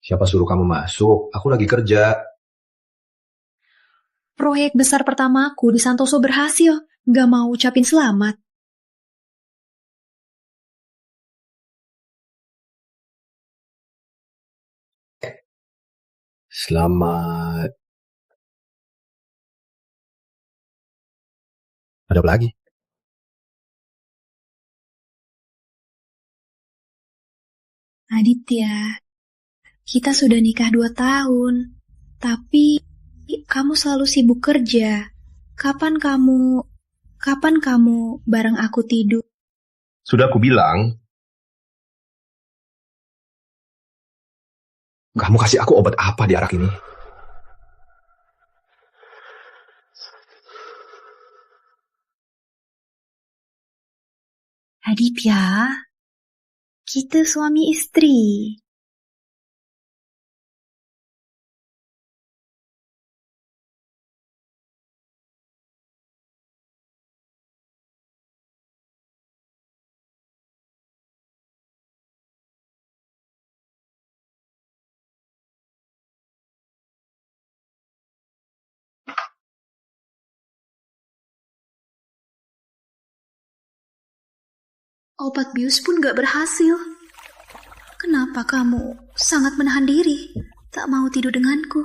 Siapa suruh kamu masuk? Aku lagi kerja. Proyek besar pertamaku di Santoso berhasil. Gak mau ucapin selamat. Selamat. Ada apa lagi? Aditya, kita sudah nikah 2 tahun. Tapi kamu selalu sibuk kerja. Kapan kamu bareng aku tidur? Sudah aku bilang, kamu kasih aku obat apa di arak ini? Aditya, kita suami istri. Obat bius pun gak berhasil. Kenapa kamu sangat menahan diri, tak mau tidur denganku?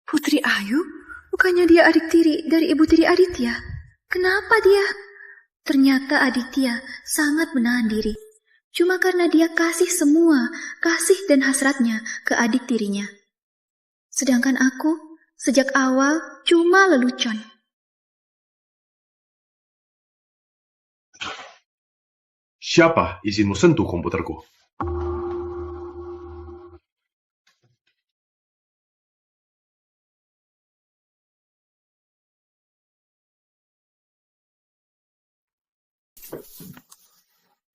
Putri Ayu? Bukannya dia adik tiri dari ibu tiri Aditya? Kenapa dia? Ternyata Aditya sangat menahan diri. Cuma karena dia kasih semua kasih dan hasratnya ke adik tirinya. Sedangkan aku, sejak awal cuma lelucon. Siapa izinmu sentuh komputerku?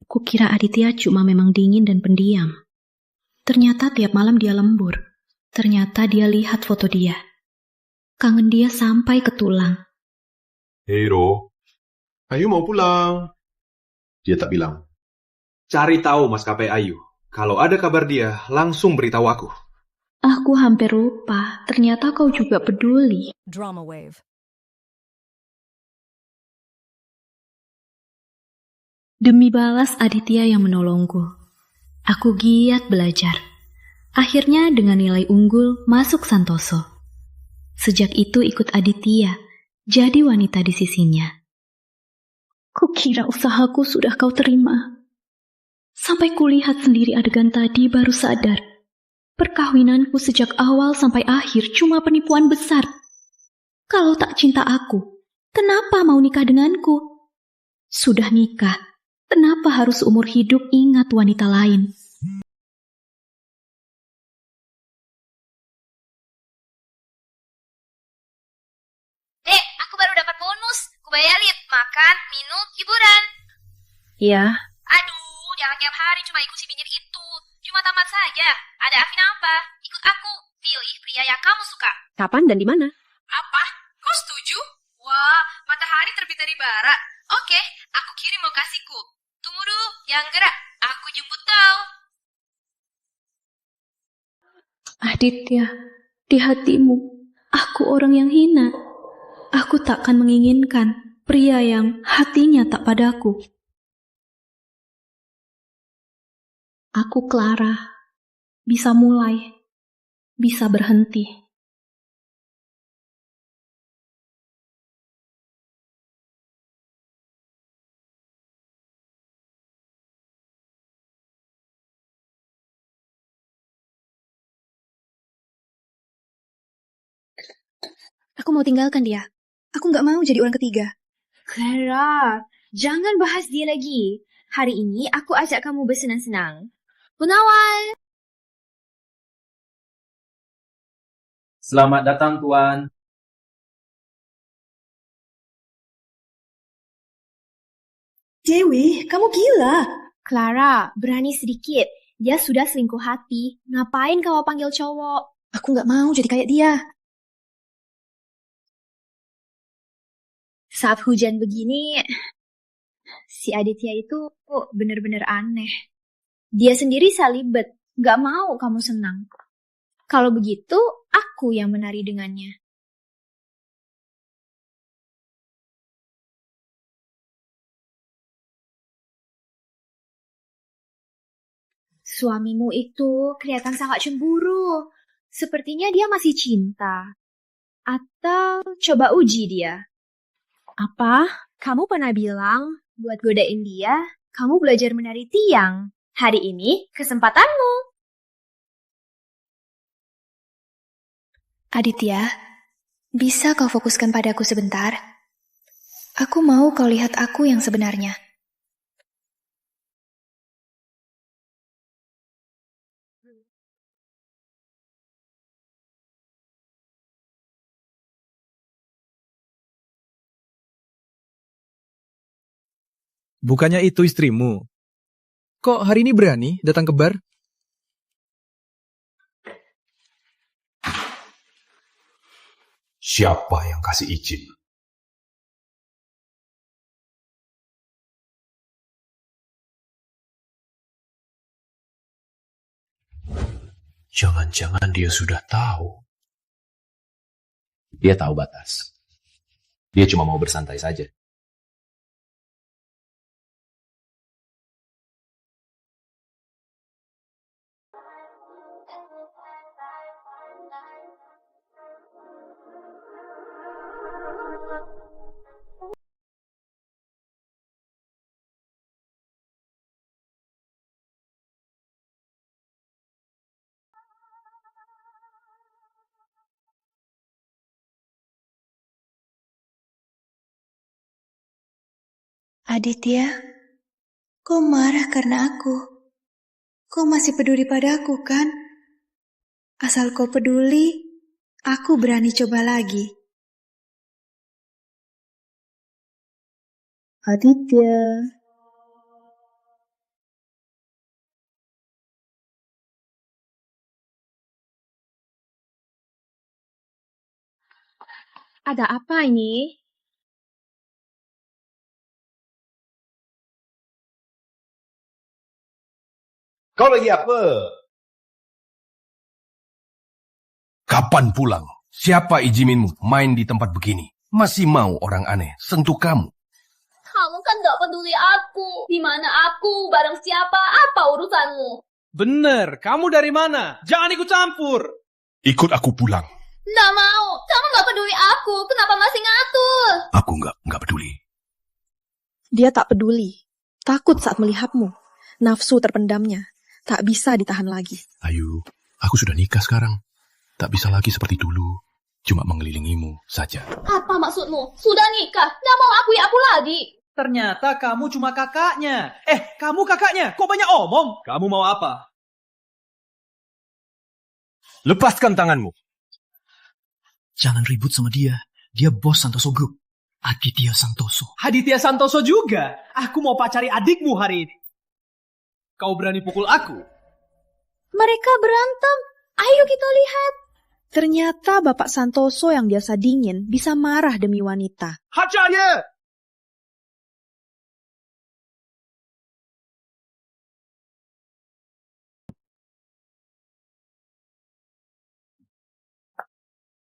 Kukira Aditya cuma memang dingin dan pendiam. Ternyata tiap malam dia lembur. Ternyata dia lihat foto dia. Kangen dia sampai ke tulang. Hei Ro, Ayu mau pulang. Dia tak bilang. Cari tahu maskapai Ayu. Kalau ada kabar dia, langsung beritahu aku. Aku hampir lupa, ternyata kau juga peduli. Drama wave. Demi balas Aditya yang menolongku, aku giat belajar. Akhirnya dengan nilai unggul masuk Santoso. Sejak itu ikut Aditya, jadi wanita di sisinya. Kukira usahaku sudah kau terima. Sampai kulihat sendiri adegan tadi baru sadar. Perkahwinanku sejak awal sampai akhir cuma penipuan besar. Kalau tak cinta aku, kenapa mau nikah denganku? Sudah nikah. Kenapa harus umur hidup ingat wanita lain? Dek, aku baru dapat bonus. Kubayarin, makan, minum, hiburan. Ya, Aduh, jangan tiap hari cuma ikut si Minir itu. Cuma tamat saja. Ada Afin apa? Ikut aku. Pilih pria yang kamu suka. Kapan dan di mana? Apa? Kau setuju? Wah, matahari terbit dari barat. Oke, aku kirim lokasiku. Tunggu dulu, jangan gerak. Aku jemput kau. Aditya, di hatimu, aku orang yang hina. Aku takkan menginginkan pria yang hatinya tak padaku. Aku Clara, bisa mulai, bisa berhenti. Aku mau tinggalkan dia. Aku gak mau jadi orang ketiga. Clara, jangan bahas dia lagi. Hari ini aku ajak kamu bersenang-senang. Punawal! Selamat datang, Tuan. Dewi, kamu gila. Clara, berani sedikit. Dia sudah selingkuh hati. Ngapain kamu panggil cowok? Aku nggak mau jadi kayak dia. Saat hujan begini, si Aditya itu benar-benar aneh. Dia sendiri salibet, gak mau kamu senang. Kalau begitu, aku yang menari dengannya. Suamimu itu kelihatan sangat cemburu. Sepertinya dia masih cinta. Atau coba uji dia. Apa? Kamu pernah bilang buat godain dia, kamu belajar menari tiang. Hari ini kesempatanmu. Aditya, bisa kau fokuskan padaku sebentar? Aku mau kau lihat aku yang sebenarnya. Bukannya itu istrimu? Kok hari ini berani datang ke bar? Siapa yang kasih izin? Jangan-jangan dia sudah tahu. Dia tahu batas. Dia cuma mau bersantai saja. Aditya, kau marah karena aku. Kau masih peduli padaku, kan? Asal kau peduli, aku berani coba lagi. Aditya. Ada apa ini? Kau lagi apa? Kapan pulang? Siapa izinmu main di tempat begini? Masih mau orang aneh sentuh kamu? Kamu kan gak peduli aku. Di mana aku, bareng siapa, apa urusanmu? Bener, kamu dari mana? Jangan ikut campur. Ikut aku pulang. Nggak mau. Kamu gak peduli aku. Kenapa masih ngatur? Aku nggak peduli. Dia tak peduli. Takut saat melihatmu. Nafsu terpendamnya. Tak bisa ditahan lagi. Ayu, aku sudah nikah sekarang. Tak bisa lagi seperti dulu. Cuma mengelilingimu saja. Apa maksudmu? Sudah nikah. Gak mau akui aku lagi. Ternyata kamu cuma kakaknya. Kamu kakaknya. Kok banyak omong? Kamu mau apa? Lepaskan tanganmu. Jangan ribut sama dia. Dia bos Santoso Group. Aditya Santoso. Aditya Santoso juga. Aku mau pacari adikmu hari ini. Kau berani pukul aku? Mereka berantem. Ayo kita lihat. Ternyata Bapak Santoso yang biasa dingin bisa marah demi wanita. Hajar dia!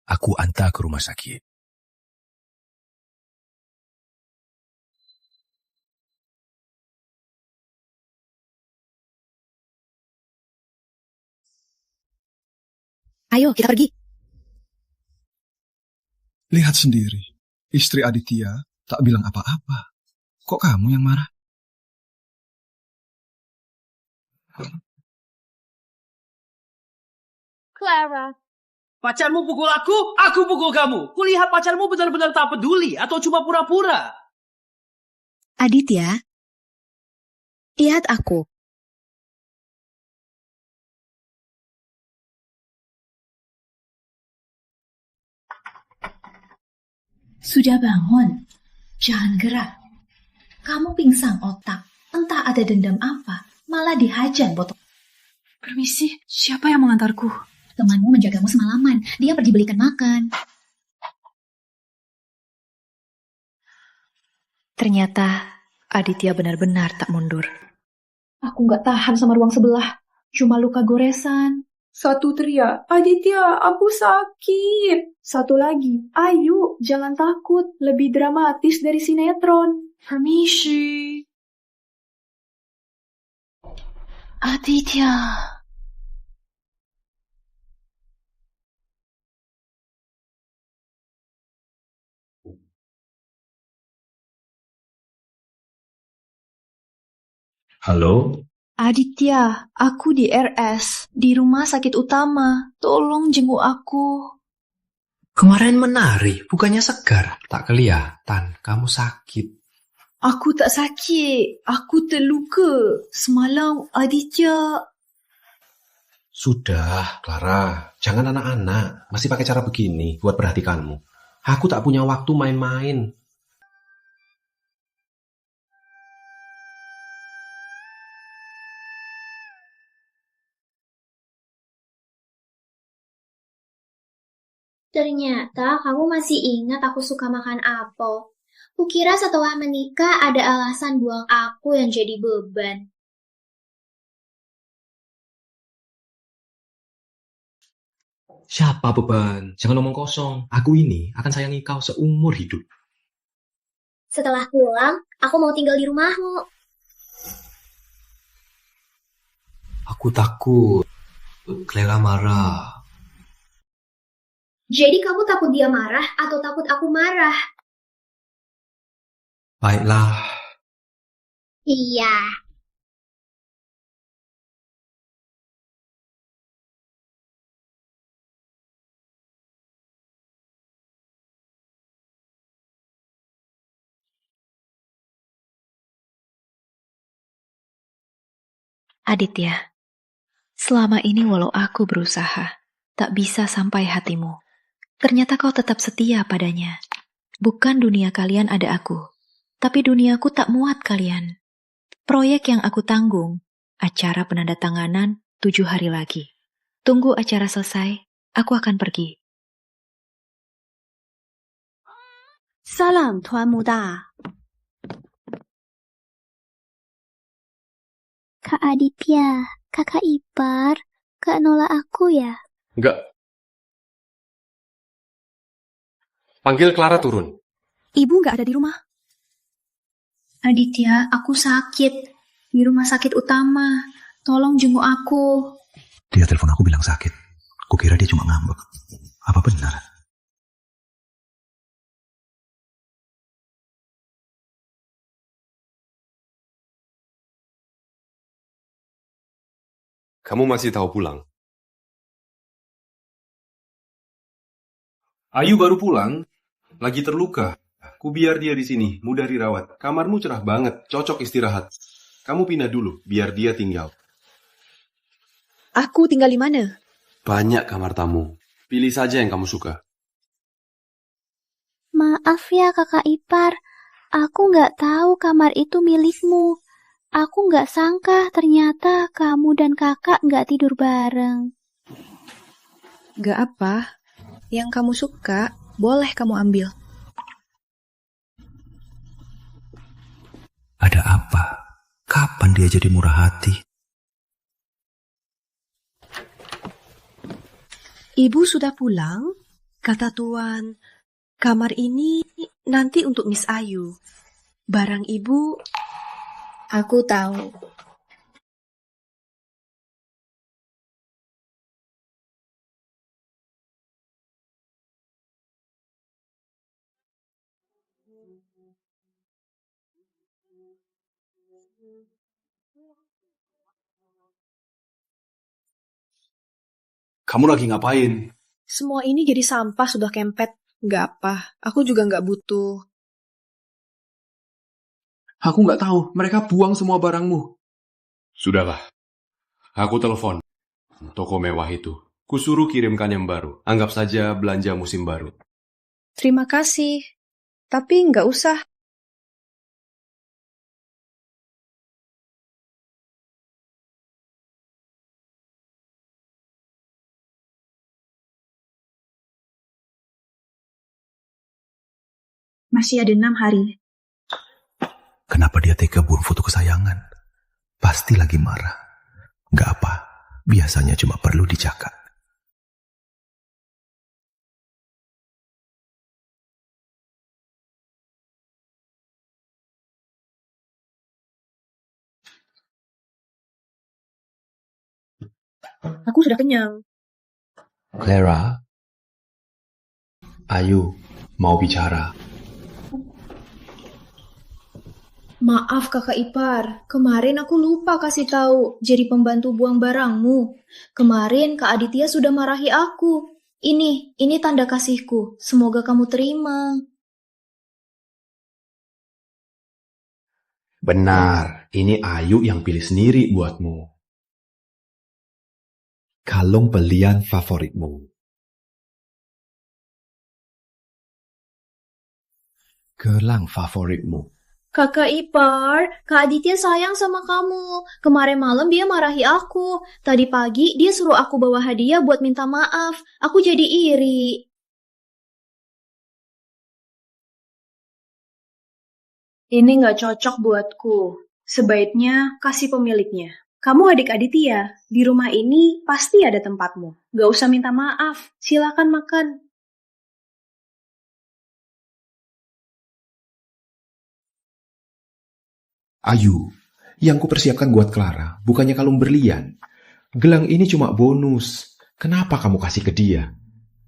Aku antar ke rumah sakit. Ayo kita pergi. Lihat sendiri, istri Aditya tak bilang apa-apa. Kok kamu yang marah? Clara. Pacarmu pukul aku pukul kamu. Kulihat pacarmu benar-benar tak peduli atau cuma pura-pura. Aditya, lihat aku. Sudah bangun. Jangan gerak. Kamu pingsan otak. Entah ada dendam apa. Malah dihajar botol. Permisi, siapa yang mengantarku? Temanmu menjagamu semalaman. Dia pergi belikan makan. Ternyata Aditya benar-benar tak mundur. Aku nggak tahan sama ruang sebelah. Cuma luka goresan. Satu teriak, Aditya, aku sakit. Satu lagi, ayo, jangan takut. Lebih dramatis dari sinetron. Permisi. Aditya. Halo? Aditya, aku di RS, di rumah sakit utama. Tolong jenguk aku. Kemarin menari, bukannya segar. Tak kelihatan, kamu sakit. Aku tak sakit, aku terluka. Semalam Aditya... Sudah, Clara. Jangan anak-anak. Masih pakai cara begini buat perhatikanmu. Aku tak punya waktu main-main. Ternyata kamu masih ingat aku suka makan apel. Kukira setelah menikah ada alasan buang aku yang jadi beban. Siapa beban? Jangan omong kosong. Aku ini akan sayangi kau seumur hidup. Setelah pulang, aku mau tinggal di rumahmu. Aku takut. Clara marah. Jadi kamu takut dia marah atau takut aku marah? Baiklah. Iya. Aditya, selama ini walau aku berusaha, tak bisa sampai hatimu. Ternyata kau tetap setia padanya. Bukan dunia kalian ada aku, tapi duniaku tak muat kalian. Proyek yang aku tanggung, acara penandatanganan 7 hari lagi. Tunggu acara selesai, aku akan pergi. Salam Tuan Muda. Kak Aditya, kakak ipar, gak nolak aku ya? Enggak. Panggil Clara turun. Ibu nggak ada di rumah. Aditya, aku sakit. Di rumah sakit utama. Tolong jenguk aku. Dia telepon aku bilang sakit. Kukira dia cuma ngambek. Apa benar? Kamu masih tahu pulang? Ayu baru pulang. Lagi terluka. Ku biar dia di sini, mudah dirawat. Kamarmu cerah banget, cocok istirahat. Kamu pindah dulu, biar dia tinggal. Aku tinggal di mana? Banyak kamar tamu. Pilih saja yang kamu suka. Maaf ya kakak ipar, aku nggak tahu kamar itu milikmu. Aku nggak sangka ternyata kamu dan kakak nggak tidur bareng. Gak apa. Yang kamu suka, boleh kamu ambil. Ada apa? Kapan dia jadi murah hati? Ibu sudah pulang? Kata Tuan, kamar ini nanti untuk Miss Ayu. Barang ibu... Aku tahu. Kamu lagi ngapain? Semua ini jadi sampah sudah kempet. Gak apa, aku juga gak butuh. Aku nggak tahu, mereka buang semua barangmu. Sudahlah, aku telepon toko mewah itu. Kusuruh kirimkan yang baru. Anggap saja belanja musim baru. Terima kasih. Tapi gak usah. Masih ada 6 hari. Kenapa dia tega buang foto kesayangan? Pasti lagi marah. Gak apa, biasanya cuma perlu dijaga. Aku sudah kenyang. Clara, Ayu mau bicara. Maaf kakak ipar, kemarin aku lupa kasih tahu jadi pembantu buang barangmu. Kemarin Kak Aditya sudah marahi aku. Ini tanda kasihku. Semoga kamu terima. Benar, ini Ayu yang pilih sendiri buatmu. Kalung belian favoritmu. Gelang favoritmu. Kakak ipar, Kak Aditya sayang sama kamu. Kemarin malam dia marahi aku. Tadi pagi dia suruh aku bawa hadiah buat minta maaf. Aku jadi iri. Ini nggak cocok buatku. Sebaiknya kasih pemiliknya. Kamu adik Aditya. Di rumah ini pasti ada tempatmu. Gak usah minta maaf. Silakan makan. Ayu, yang kupersiapkan buat Clara bukannya kalung berlian. Gelang ini cuma bonus. Kenapa kamu kasih ke dia?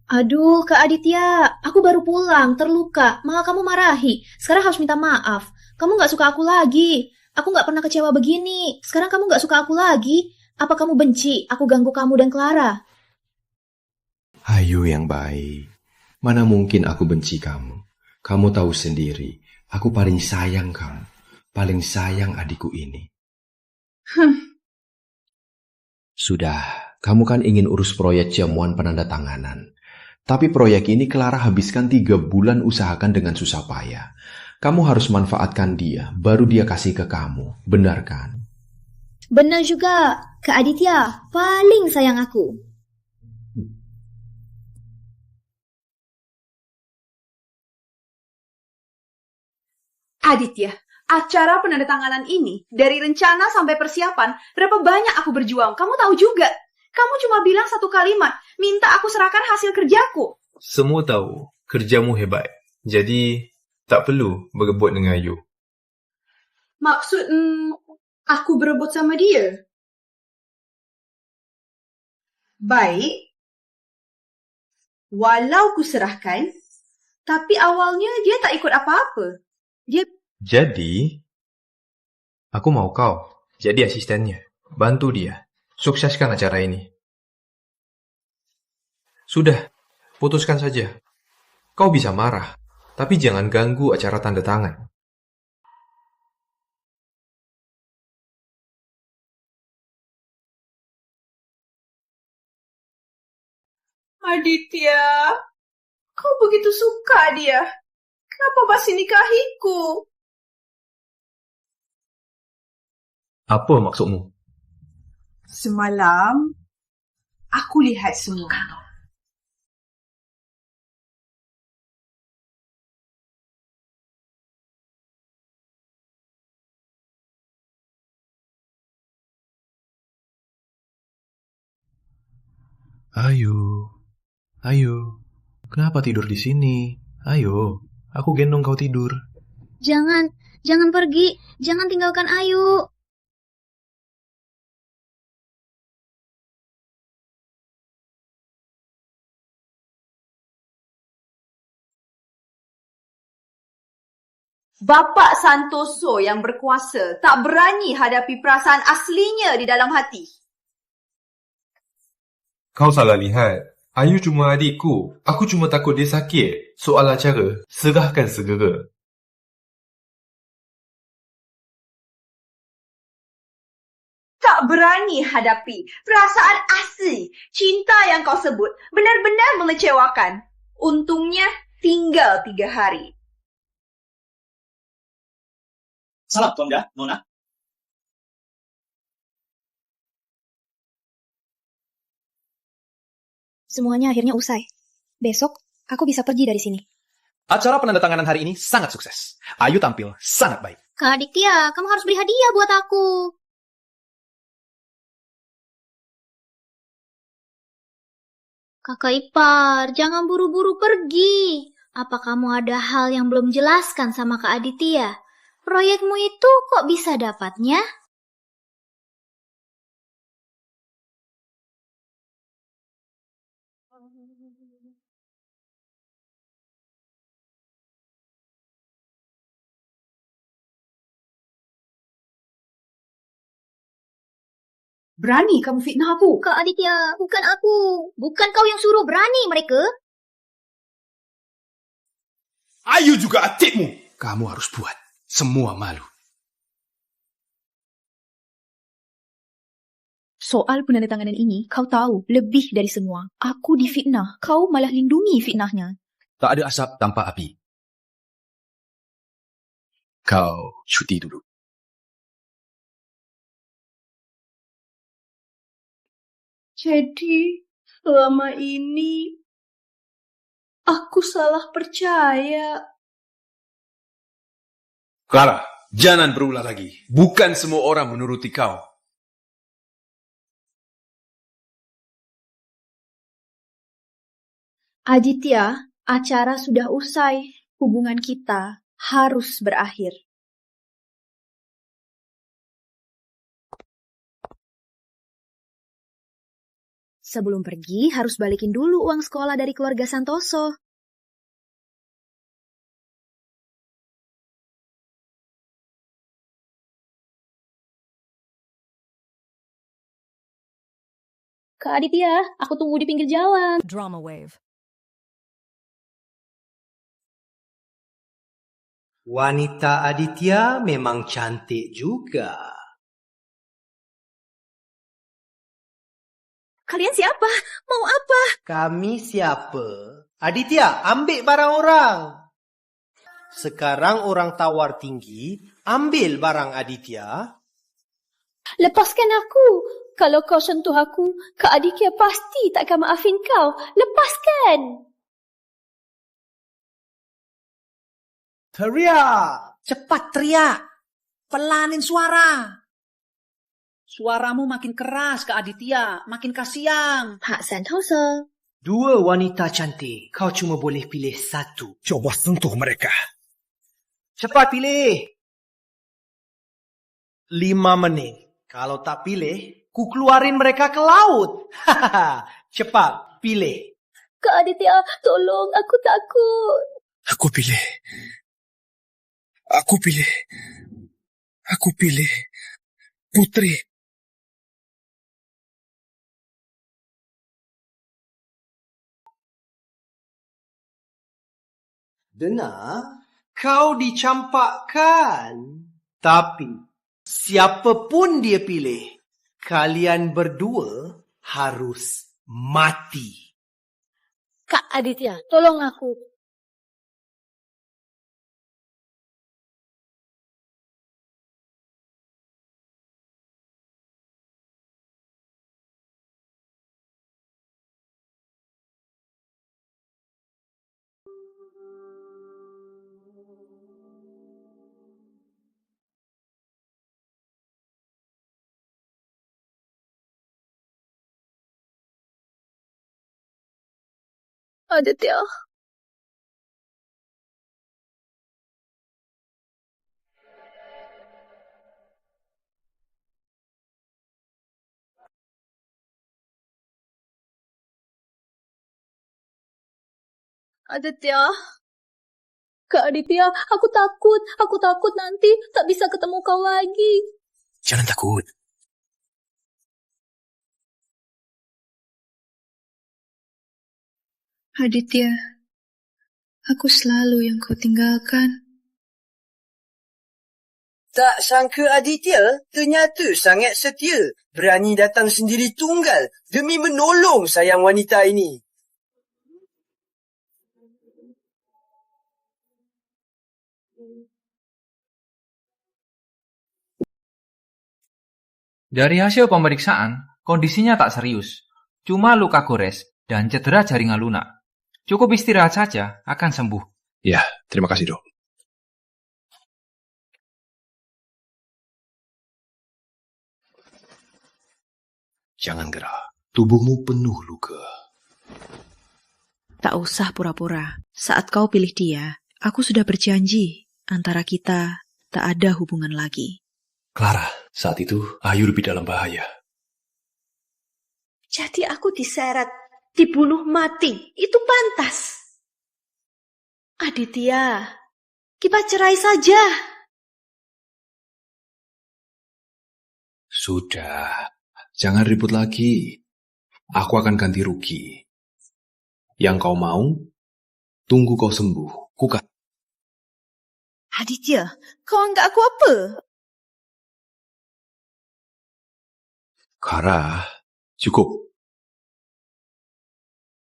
Aduh, Kak Aditya, aku baru pulang, terluka. Malah kamu marahi. Sekarang harus minta maaf. Kamu gak suka aku lagi. Aku gak pernah kecewa begini. Sekarang kamu gak suka aku lagi. Apa kamu benci aku ganggu kamu dan Clara? Ayu yang baik. Mana mungkin aku benci kamu. Kamu tahu sendiri, aku paling sayang kamu. Paling sayang adikku ini. Sudah, kamu kan ingin urus proyek jamuan penandatanganan. Tapi proyek ini Clara habiskan 3 bulan usahakan dengan susah payah. Kamu harus manfaatkan dia, baru dia kasih ke kamu. Benar kan? Benar juga, Kak Aditya paling sayang aku. Aditya, acara penandatanganan ini, dari rencana sampai persiapan, berapa banyak aku berjuang, kamu tahu juga. Kamu cuma bilang 1 kalimat, minta aku serahkan hasil kerjaku. Semua tahu, kerjamu hebat. Jadi, tak perlu berebut dengan Ayu. Maksud, aku berebut sama dia? Baik. Walau ku serahkan, tapi awalnya dia tak ikut apa-apa. Jadi, aku mau kau jadi asistennya. Bantu dia. Sukseskan acara ini. Sudah, putuskan saja. Kau bisa marah, tapi jangan ganggu acara tanda tangan. Aditya, kau begitu suka dia. Kenapa masih nikahiku? Apa maksudmu? Semalam, aku lihat semua. Ayu, kenapa tidur di sini? Ayo, aku gendong kau tidur. Jangan pergi, jangan tinggalkan Ayu. Bapak Santoso yang berkuasa tak berani hadapi perasaan aslinya di dalam hati. Kau salah lihat. Ayu cuma adikku. Aku cuma takut dia sakit. Soal acara, serahkan segera. Tak berani hadapi perasaan asli. Cinta yang kau sebut benar-benar mengecewakan. Untungnya tinggal 3 hari. Salam, Tuan Nona. Semuanya akhirnya usai. Besok, aku bisa pergi dari sini. Acara penandatanganan hari ini sangat sukses. Ayu tampil sangat baik. Kak Aditya, kamu harus beri hadiah buat aku. Kakak Ipar, jangan buru-buru pergi. Apa kamu ada hal yang belum jelaskan sama Kak Aditya? Proyekmu itu kok bisa dapatnya? Berani kamu fitnah aku? Kak Aditya, bukan aku. Bukan kau yang suruh berani mereka. Ayu juga adikmu. Kamu harus buat semua malu. Soal penandatanganan ini, kau tahu lebih dari semua. Aku difitnah, kau malah lindungi fitnahnya. Tak ada asap tanpa api. Kau cuti dulu. Jadi, selama ini aku salah percaya. Clara, jangan berulah lagi. Bukan semua orang menuruti kau. Aditya, acara sudah usai. Hubungan kita harus berakhir. Sebelum pergi, harus balikin dulu uang sekolah dari keluarga Santoso. Kak Aditya, aku tunggu di pinggir jalan. Drama Wave. Wanita Aditya memang cantik juga. Kalian siapa? Mau apa? Kami siapa? Aditya, ambil barang orang. Sekarang orang tawar tinggi, ambil barang Aditya. Lepaskan aku. Kalau kau sentuh aku, Kak Aditya pasti takkan maafin kau. Lepaskan. Teriak! Cepat teriak! Pelanin suara! Suaramu makin keras, Kak Aditya. Makin kasiang. Pak Santoso. Dua wanita cantik. Kau cuma boleh pilih satu. Coba sentuh mereka. Cepat pilih. 5 menit. Kalau tak pilih, ku keluarin mereka ke laut. Cepat, pilih. Kak Aditya, tolong. Aku takut. Aku pilih. Aku pilih. Aku pilih Putri. Dengar, kau dicampakkan. Tapi, siapapun dia pilih, kalian berdua harus mati. Kak Aditya, tolong aku. Aditya. Aditya. Kak Aditya, aku takut. Aku takut nanti tak bisa ketemu kau lagi. Jangan takut. Aditya, aku selalu yang kau tinggalkan. Tak sangka Aditya ternyata sangat setia. Berani datang sendiri tunggal demi menolong sayang wanita ini. Dari hasil pemeriksaan, kondisinya tak serius. Cuma luka gores dan cedera jaringan lunak. Cukup istirahat saja akan sembuh. Ya, terima kasih, Dok. Jangan gerah. Tubuhmu penuh luka. Tak usah pura-pura. Saat kau pilih dia, aku sudah berjanji antara kita tak ada hubungan lagi. Clara, saat itu Ayu lebih dalam bahaya. Jadi aku diseret, dibunuh mati. Itu pantas. Aditya, kita cerai saja. Sudah, jangan ribut lagi. Aku akan ganti rugi. Yang kau mau, tunggu kau sembuh. Kukat. Aditya, kau anggap aku apa? Clara, cukup.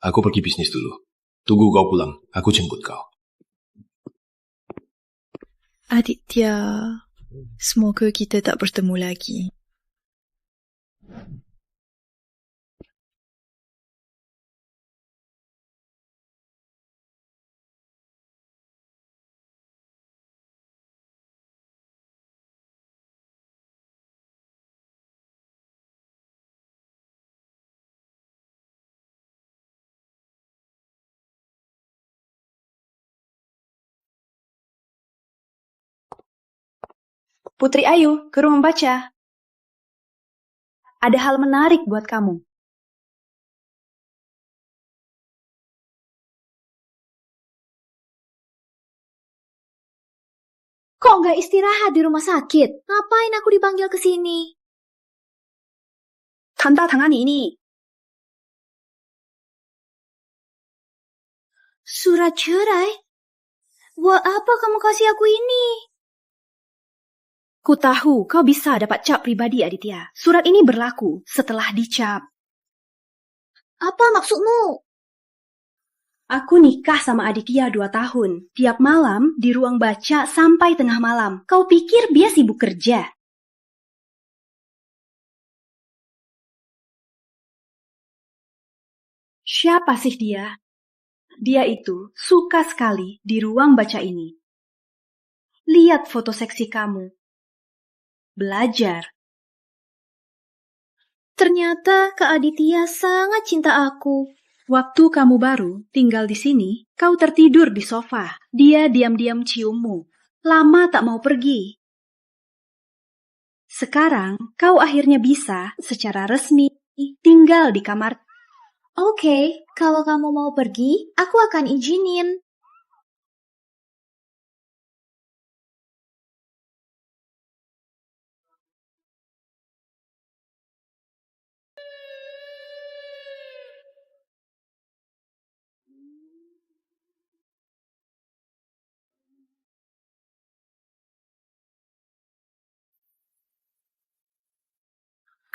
Aku pergi bisnis dulu. Tunggu kau pulang, aku jemput kau. Aditya, semoga kita tak bertemu lagi. Putri Ayu, ke ruang baca. Ada hal menarik buat kamu. Kok nggak istirahat di rumah sakit? Ngapain aku dipanggil ke sini? Tanda tangan ini. Surat cerai? Buat apa kamu kasih aku ini? Ku tahu kau bisa dapat cap pribadi, Aditya. Surat ini berlaku setelah dicap. Apa maksudmu? Aku nikah sama Aditya 2 tahun. Tiap malam di ruang baca sampai tengah malam. Kau pikir dia sibuk kerja? Siapa sih dia? Dia itu suka sekali di ruang baca ini. Lihat foto seksi kamu. Belajar. Ternyata Kak Aditya sangat cinta aku. Waktu kamu baru tinggal di sini, kau tertidur di sofa. Dia diam-diam ciummu. Lama tak mau pergi. Sekarang, kau akhirnya bisa secara resmi tinggal di kamar. Oke, kalau kamu mau pergi, aku akan izinin.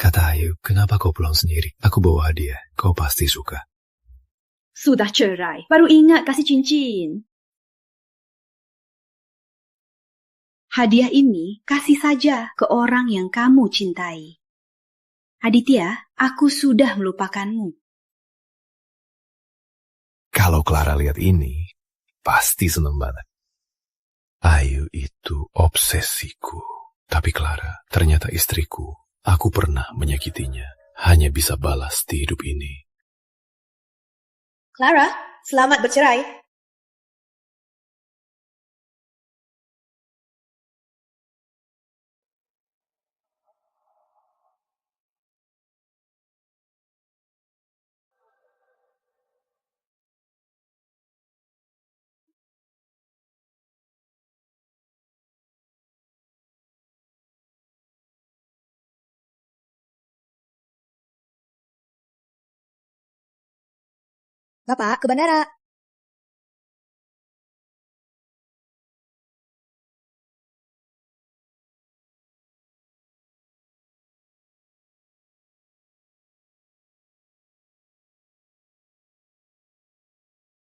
Kata Ayu, kenapa kau pulang sendiri? Aku bawa hadiah, kau pasti suka. Sudah cerai, baru ingat kasih cincin. Hadiah ini kasih saja ke orang yang kamu cintai. Aditya, aku sudah melupakanmu. Kalau Clara lihat ini, pasti seneng banget. Ayu itu obsesiku. Tapi Clara, ternyata istriku. Aku pernah menyakitinya. Hanya bisa balas di hidup ini. Clara, selamat bercerai. Bapak, ke bandara.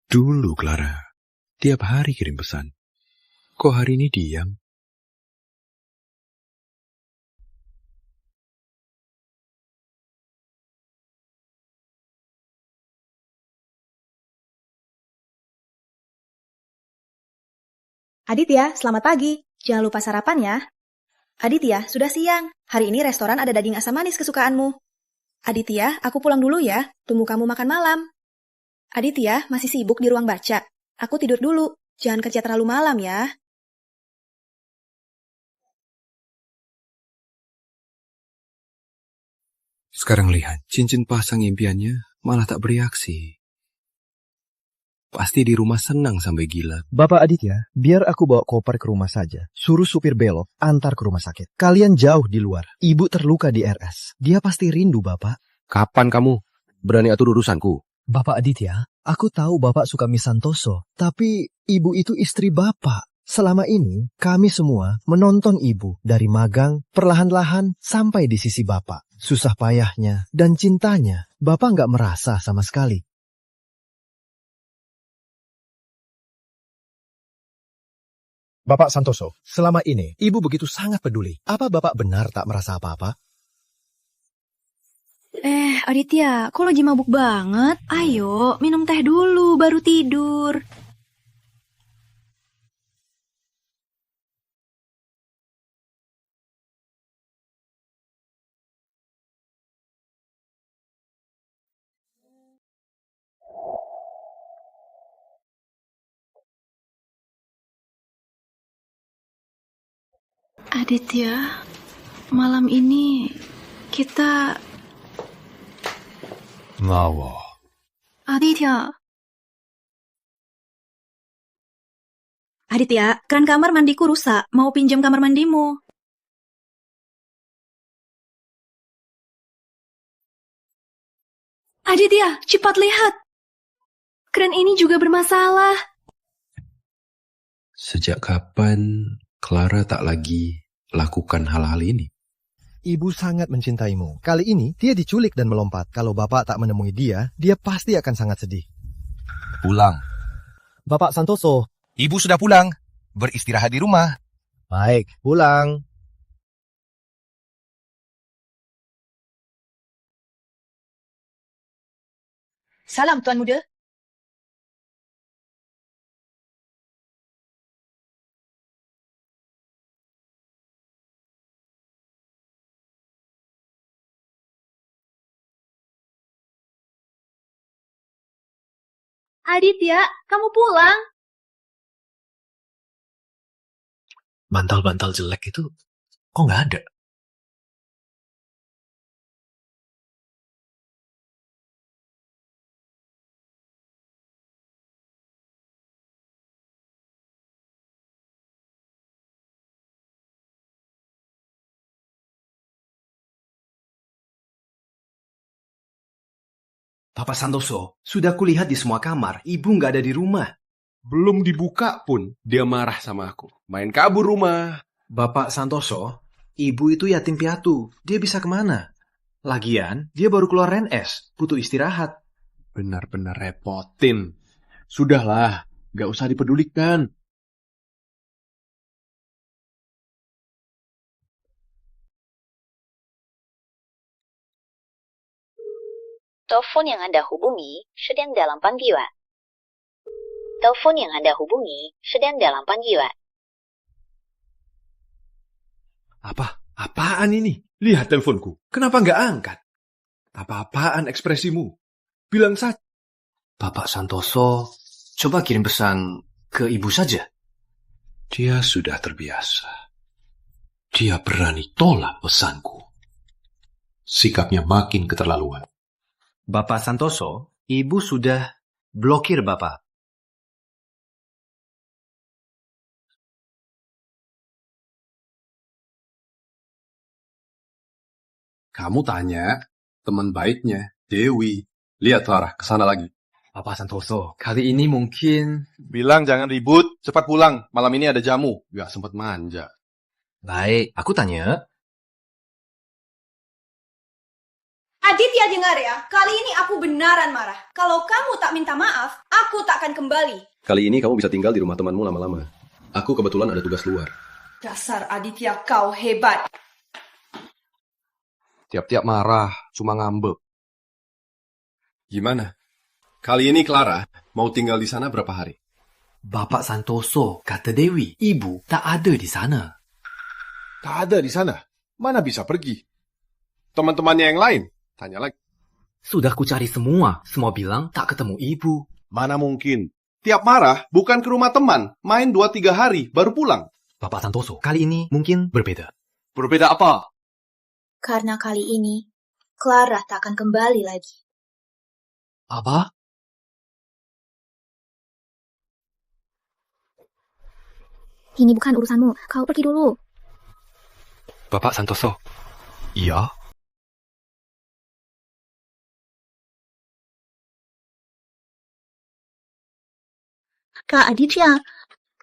Dulu, Clara. Tiap hari kirim pesan. Kok hari ini diam? Aditya, selamat pagi. Jangan lupa sarapan ya. Aditya, sudah siang. Hari ini restoran ada daging asam manis kesukaanmu. Aditya, aku pulang dulu ya. Tunggu kamu makan malam. Aditya, masih sibuk di ruang baca. Aku tidur dulu. Jangan kerja terlalu malam ya. Sekarang lihat, cincin pasang impiannya malah tak bereaksi. Pasti di rumah senang sampai gila. Bapak Aditya, biar aku bawa koper ke rumah saja. Suruh supir belok, antar ke rumah sakit. Kalian jauh di luar. Ibu terluka di RS. Dia pasti rindu, Bapak. Kapan kamu berani atur urusanku? Bapak Aditya, aku tahu Bapak suka mie Santoso. Tapi ibu itu istri Bapak. Selama ini, kami semua menonton ibu dari magang, perlahan-lahan sampai di sisi Bapak. Susah payahnya dan cintanya, Bapak nggak merasa sama sekali. Bapak Santoso, selama ini ibu begitu sangat peduli. Apa Bapak benar tak merasa apa-apa? Aditya, kok lagi mabuk banget? Ayo, minum teh dulu, baru tidur. Aditya, malam ini kita... Ngawo. Aditya, Keran kamar mandiku rusak. Mau pinjam kamar mandimu. Aditya, cepat lihat. Keran ini juga bermasalah. Sejak kapan Clara tak lagi lakukan hal-hal ini? Ibu sangat mencintaimu. Kali ini dia diculik dan melompat. Kalau Bapak tak menemui dia, dia pasti akan sangat sedih. Pulang. Bapak Santoso. Ibu sudah pulang. Beristirahat di rumah. Baik, pulang. Salam, Tuan Muda. Aditya, kamu pulang? Bantal-bantal jelek itu kok nggak ada? Bapak Santoso, sudah kulihat di semua kamar, ibu nggak ada di rumah. Belum dibuka pun, dia marah sama aku. Main kabur rumah. Bapak Santoso, ibu itu yatim piatu, dia bisa kemana? Lagian, dia baru keluar RNS, butuh istirahat. Benar-benar repotin. Sudahlah, gak usah dipedulikan. Telepon yang Anda hubungi sedang dalam panggilan. Telepon yang Anda hubungi sedang dalam panggilan. Apaan ini? Lihat teleponku. Kenapa nggak angkat? Apa-apaan ekspresimu? Bilang saja. Bapak Santoso, coba kirim pesan ke ibu saja. Dia sudah terbiasa. Dia berani tolak pesanku. Sikapnya makin keterlaluan. Bapak Santoso, ibu sudah blokir Bapak. Kamu tanya teman baiknya, Dewi. Lihat Clara, kesana lagi. Bapak Santoso, kali ini mungkin... Bilang jangan ribut, cepat pulang. Malam ini ada jamu. Gak sempat manja. Baik, aku tanya. Aditya, dengar ya. Kali ini aku benaran marah. Kalau kamu tak minta maaf, aku tak akan kembali. Kali ini kamu bisa tinggal di rumah temanmu lama-lama. Aku kebetulan ada tugas luar. Dasar Aditya, kau hebat. Tiap-tiap marah, cuma ngambek. Gimana? Kali ini Clara mau tinggal di sana berapa hari? Bapak Santoso kata Dewi, ibu tak ada di sana. Tak ada di sana. Mana bisa pergi? Teman-temannya yang lain? Tanya lagi. Sudah ku cari semua bilang tak ketemu ibu. Mana mungkin? Tiap marah, bukan ke rumah teman, main 2-3 hari, baru pulang. Bapak Santoso, kali ini mungkin berbeda. Berbeda apa? Karena kali ini, Clara tak akan kembali lagi. Apa? Ini bukan urusanmu, kau pergi dulu. Bapak Santoso. Iya? Kak Aditya,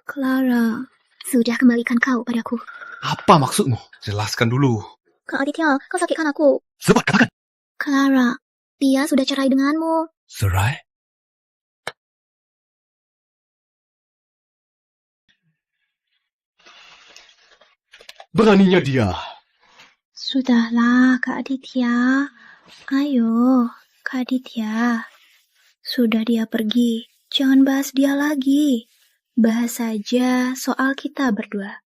Clara sudah kembalikan kau padaku. Apa maksudmu? Jelaskan dulu. Kak Aditya, kau sakitkan aku. Cepat katakan. Clara, dia sudah cerai denganmu. Cerai? Beraninya dia. Sudahlah, Kak Aditya. Ayo, Kak Aditya. Sudah dia pergi. Jangan bahas dia lagi. Bahas saja soal kita berdua.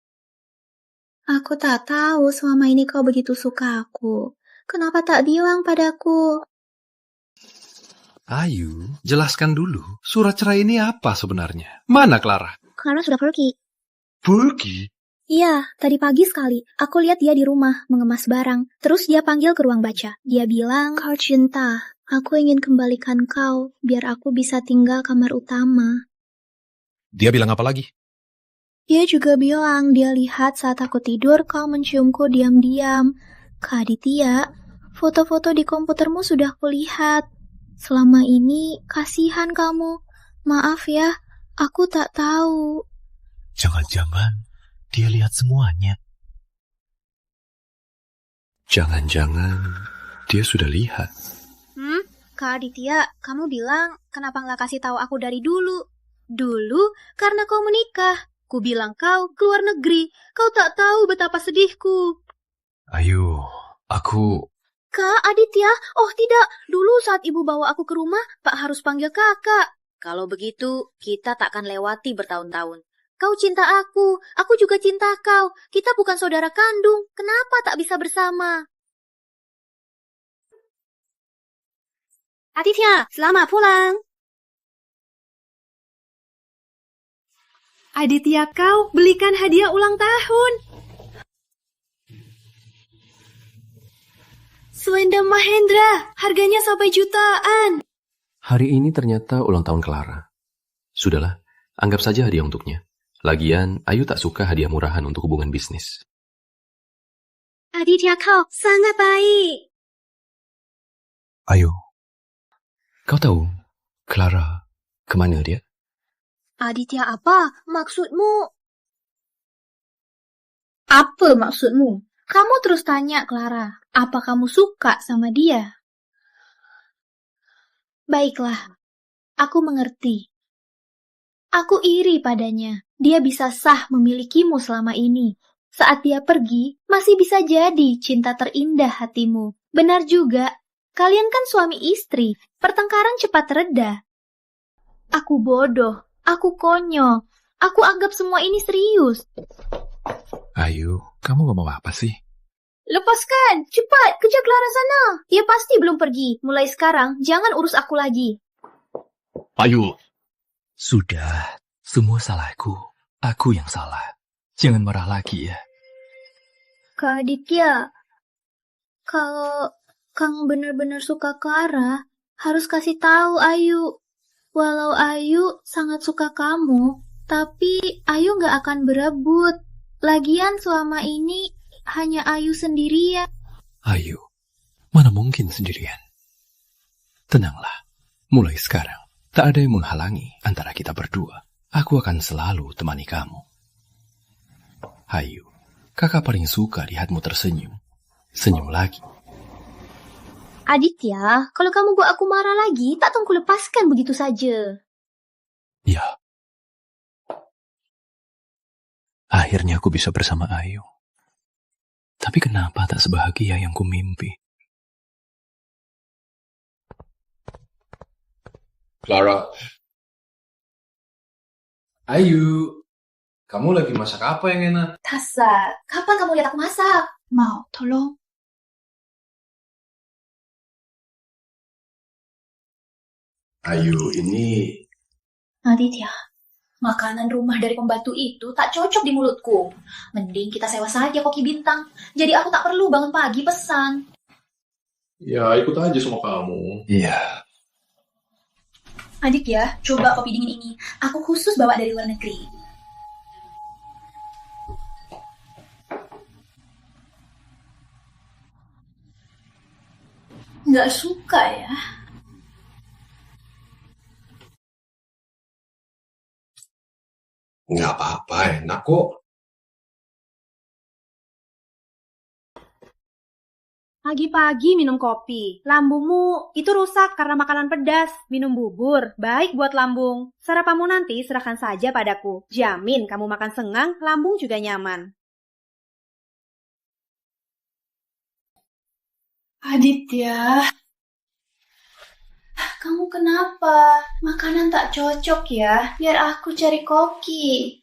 Aku tak tahu selama ini kau begitu suka aku. Kenapa tak bilang padaku? Ayu, jelaskan dulu. Surat cerai ini apa sebenarnya? Mana Clara? Clara sudah pergi. Pergi? Iya, tadi pagi sekali. Aku lihat dia di rumah, mengemas barang. Terus dia panggil ke ruang baca. Dia bilang, kau cinta. Aku ingin kembalikan kau, biar aku bisa tinggal kamar utama. Dia bilang apa lagi? Dia juga bilang, dia lihat saat aku tidur, kau menciumku diam-diam. Kak Aditya, foto-foto di komputermu sudah kulihat. Selama ini, kasihan kamu. Maaf ya, aku tak tahu. Jangan-jangan dia lihat semuanya. Jangan-jangan dia sudah lihat. Kak Aditya, kamu bilang kenapa nggak kasih tahu aku dari dulu? Dulu karena kau menikah. Ku bilang kau keluar negeri. Kau tak tahu betapa sedihku. Ayu, aku... Kak Aditya, oh tidak. Dulu saat ibu bawa aku ke rumah, Pak harus panggil kakak. Kalau begitu, kita tak akan lewati bertahun-tahun. Kau cinta aku juga cinta kau. Kita bukan saudara kandung. Kenapa tak bisa bersama? Aditya, selamat pulang. Aditya, kau belikan hadiah ulang tahun. Selendang Mahendra, harganya sampai jutaan. Hari ini ternyata ulang tahun Clara. Sudahlah, anggap saja hadiah untuknya. Lagian, Ayu tak suka hadiah murahan untuk hubungan bisnis. Aditya, kau sangat baik. Ayu. Kau tahu, Clara kemana dia? Aditya, apa maksudmu? Apa maksudmu? Kamu terus tanya, Clara. Apa kamu suka sama dia? Baiklah, aku mengerti. Aku iri padanya. Dia bisa sah memilikimu selama ini. Saat dia pergi, masih bisa jadi cinta terindah hatimu. Benar juga, kalian kan suami istri. Pertengkaran cepat reda. Aku bodoh, aku konyol. Aku anggap semua ini serius. Ayu, kamu ngomong apa sih? Lepaskan, cepat, kejar Clara sana. Dia pasti belum pergi. Mulai sekarang, jangan urus aku lagi. Ayu. Sudah, semua salahku. Aku yang salah. Jangan marah lagi ya. Kak Aditya, kalau kamu benar-benar suka Clara, harus kasih tahu Ayu. Walau Ayu sangat suka kamu, tapi Ayu nggak akan berebut. Lagian selama ini hanya Ayu sendirian. Ayu, mana mungkin sendirian? Tenanglah, mulai sekarang tak ada yang menghalangi antara kita berdua. Aku akan selalu temani kamu. Ayu, kakak paling suka lihatmu tersenyum. Senyum lagi. Aditya, kalau kamu buat aku marah lagi, tak tunggu lepaskan begitu saja. Ya. Akhirnya aku bisa bersama Ayu. Tapi kenapa tak sebahagia yang kumimpi? Clara. Ayu, kamu lagi masak apa yang enak? Tasa, kapan kamu lihat aku masak? Mau, tolong. Ayu, ini... Aditya, makanan rumah dari pembantu itu tak cocok di mulutku. Mending kita sewa saja koki bintang. Jadi aku tak perlu bangun pagi pesan. Ya, ikut aja sama kamu. Iya. Aditya, coba kopi dingin ini. Aku khusus bawa dari luar negeri. Nggak suka ya? Nggak apa-apa, enak kok. Pagi-pagi minum kopi. Lambungmu itu rusak karena makanan pedas. Minum bubur, baik buat lambung. Sarapanmu nanti serahkan saja padaku. Jamin kamu makan sengang, lambung juga nyaman. Aditya, kamu kenapa? Makanan tak cocok ya? Biar aku cari koki.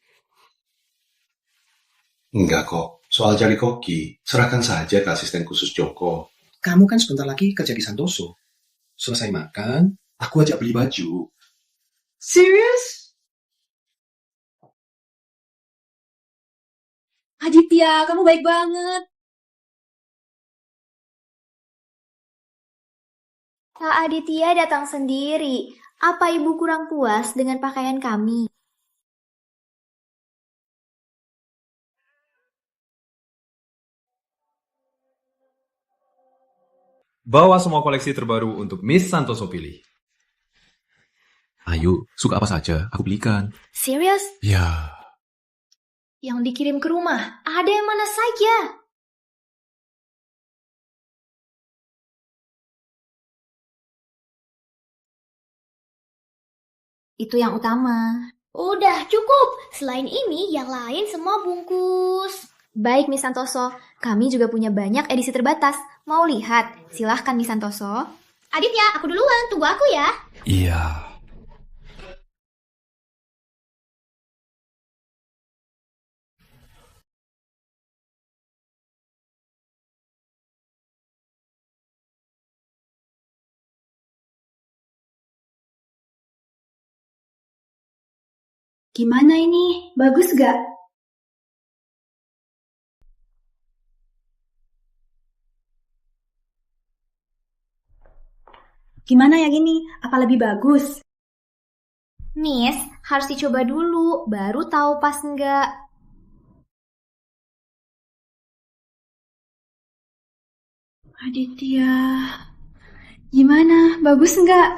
Enggak kok. Soal cari koki, serahkan saja ke asisten khusus Joko. Kamu kan sebentar lagi kerja di Santoso. Selesai makan, aku ajak beli baju. Serius? Aditya, kamu baik banget. Kak Aditya datang sendiri. Apa ibu kurang puas dengan pakaian kami? Bawa semua koleksi terbaru untuk Miss Santoso pilih. Ayu, suka apa saja, aku belikan. Serius? Ya. Yang dikirim ke rumah, ada yang mana saja? Itu yang utama. Udah, cukup. Selain ini, yang lain semua bungkus. Baik, Miss Santoso. Kami juga punya banyak edisi terbatas. Mau lihat? Silahkan, Miss Santoso. Aditya, aku duluan. Tunggu aku ya. Iya. Gimana ini? Bagus gak? Gimana yang ini? Apa lebih bagus? Miss, harus dicoba dulu. Baru tahu pas enggak. Aditya, gimana? Bagus enggak?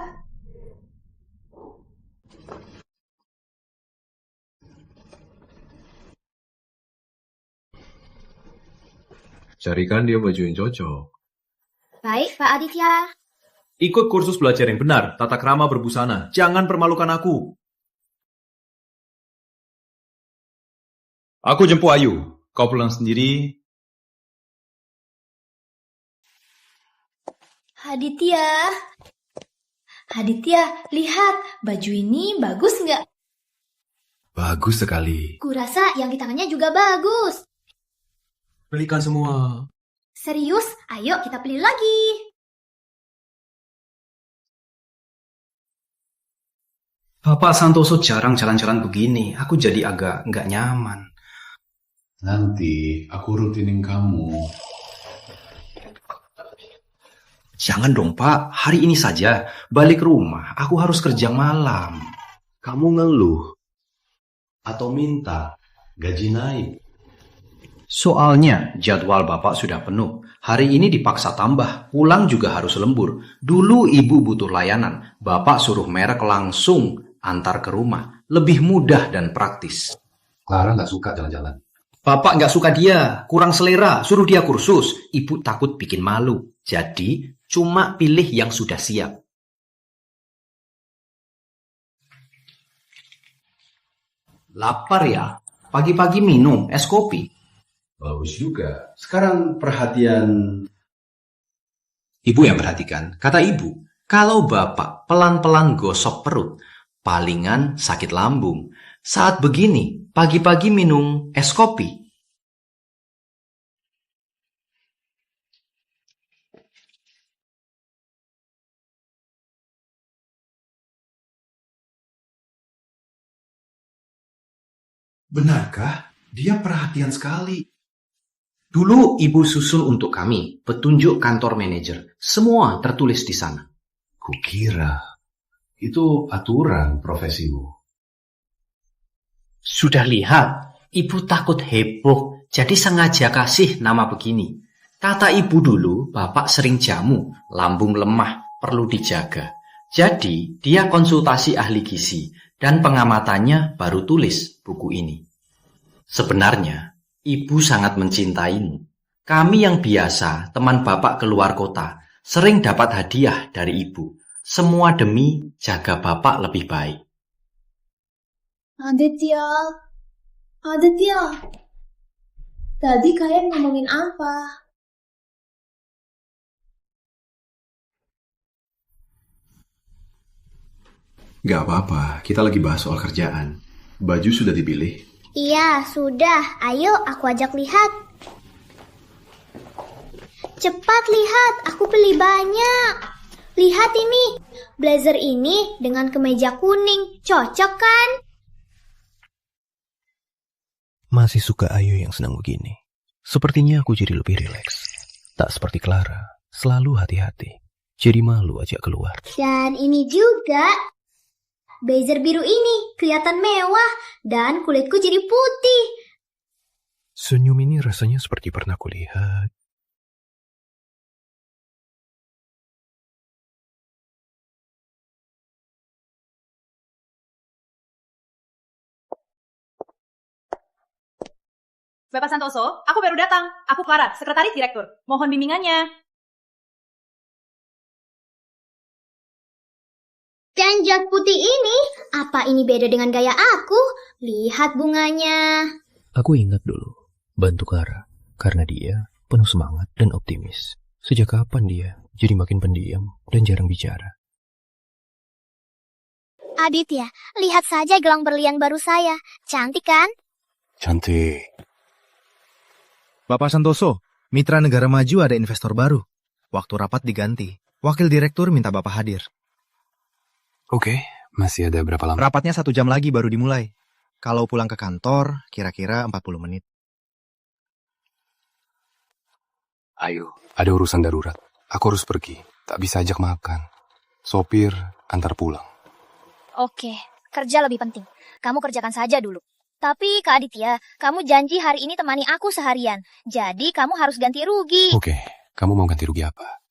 Carikan dia baju yang cocok. Baik, Pak Aditya. Ikut kursus belajar yang benar, tata krama berbusana. Jangan permalukan aku. Aku jemput Ayu. Kau pulang sendiri. Aditya. Aditya, lihat. Baju ini bagus nggak? Bagus sekali. Kurasa yang di tangannya juga bagus. Belikan semua. Serius? Ayo kita beli lagi. Bapak Santoso jarang jalan-jalan begini. Aku jadi agak nggak nyaman. Nanti aku rutinin kamu. Jangan dong, Pak. Hari ini saja. Balik rumah. Aku harus kerja malam. Kamu ngeluh. Atau minta gaji naik. Soalnya jadwal Bapak sudah penuh. Hari ini dipaksa tambah. Pulang juga harus lembur. Dulu Ibu butuh layanan. Bapak suruh merek langsung antar ke rumah. Lebih mudah dan praktis. Clara nggak suka jalan-jalan. Bapak nggak suka dia. Kurang selera. Suruh dia kursus. Ibu takut bikin malu. Jadi cuma pilih yang sudah siap. Lapar ya? Pagi-pagi minum es kopi. Bagus juga. Sekarang perhatian... Ibu yang perhatikan. Kata ibu, kalau bapak pelan-pelan gosok perut, palingan sakit lambung. Saat begini, pagi-pagi minum es kopi. Benarkah? Dia perhatian sekali. Dulu ibu susun untuk kami petunjuk kantor manajer. Semua tertulis di sana. Kukira itu aturan profesimu. Sudah lihat, ibu takut heboh, jadi sengaja kasih nama begini. Kata ibu dulu, bapak sering jamu, lambung lemah, perlu dijaga. Jadi, dia konsultasi ahli gizi, dan pengamatannya baru tulis buku ini. Sebenarnya, ibu sangat mencintaimu. Kami yang biasa, teman bapak keluar kota, sering dapat hadiah dari ibu. Semua demi jaga bapak lebih baik. Aditya, tadi kalian ngomongin apa? Gak apa-apa, kita lagi bahas soal kerjaan. Baju sudah dipilih? Iya, sudah. Ayo, aku ajak lihat. Cepat lihat, aku beli banyak. Lihat ini, blazer ini dengan kemeja kuning. Cocok kan? Masih suka Ayu yang senang begini. Sepertinya aku jadi lebih rileks. Tak seperti Clara, selalu hati-hati. Jadi malu ajak keluar. Dan ini juga. Blazer biru ini kelihatan mewah dan kulitku jadi putih. Senyum ini rasanya seperti pernah kulihat. Bapak Santoso, aku baru datang. Aku Clara, sekretaris direktur. Mohon bimbingannya. Dan jas putih ini, apa ini beda dengan gaya aku? Lihat bunganya. Aku ingat dulu, bantu Clara, karena dia penuh semangat dan optimis. Sejak kapan dia jadi makin pendiam dan jarang bicara? Aditya, lihat saja gelang berlian baru saya. Cantik kan? Cantik. Bapak Santoso, mitra negara maju ada investor baru. Waktu rapat diganti. Wakil direktur minta Bapak hadir. Oke, masih ada berapa lama? Rapatnya 1 jam lagi baru dimulai. Kalau pulang ke kantor, kira-kira 40 menit. Ayo, ada urusan darurat. Aku harus pergi. Tak bisa ajak makan. Sopir, antar pulang. Oke, kerja lebih penting. Kamu kerjakan saja dulu. Tapi Kak Aditya, kamu janji hari ini temani aku seharian. Jadi kamu harus ganti rugi. Oke, kamu mau ganti rugi apa?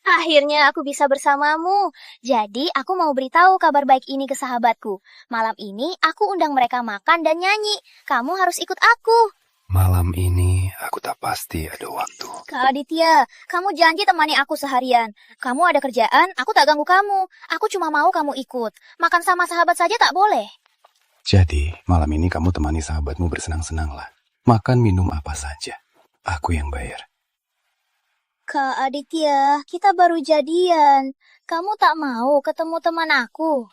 Akhirnya aku bisa bersamamu. Jadi aku mau beritahu kabar baik ini ke sahabatku. Malam ini aku undang mereka makan dan nyanyi. Kamu harus ikut aku. Malam ini aku tak pasti ada waktu. Kak Aditya, kamu janji temani aku seharian. Kamu ada kerjaan, aku tak ganggu kamu. Aku cuma mau kamu ikut. Makan sama sahabat saja tak boleh. Jadi, malam ini kamu temani sahabatmu bersenang-senanglah. Makan minum apa saja. Aku yang bayar. Kak Aditya, kita baru jadian. Kamu tak mau ketemu teman aku?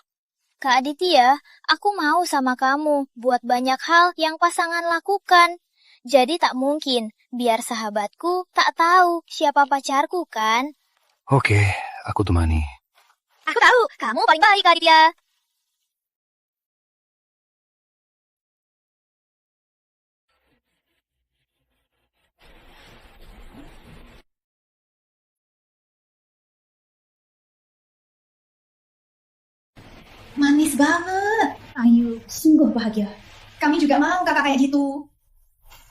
Kak Aditya, aku mau sama kamu buat banyak hal yang pasangan lakukan. Jadi tak mungkin biar sahabatku tak tahu siapa pacarku kan? Oke, aku temani. Aku tahu, kamu paling baik Kak Aditya. Manis banget. Ayu, sungguh bahagia. Kami juga mau kakak kayak gitu.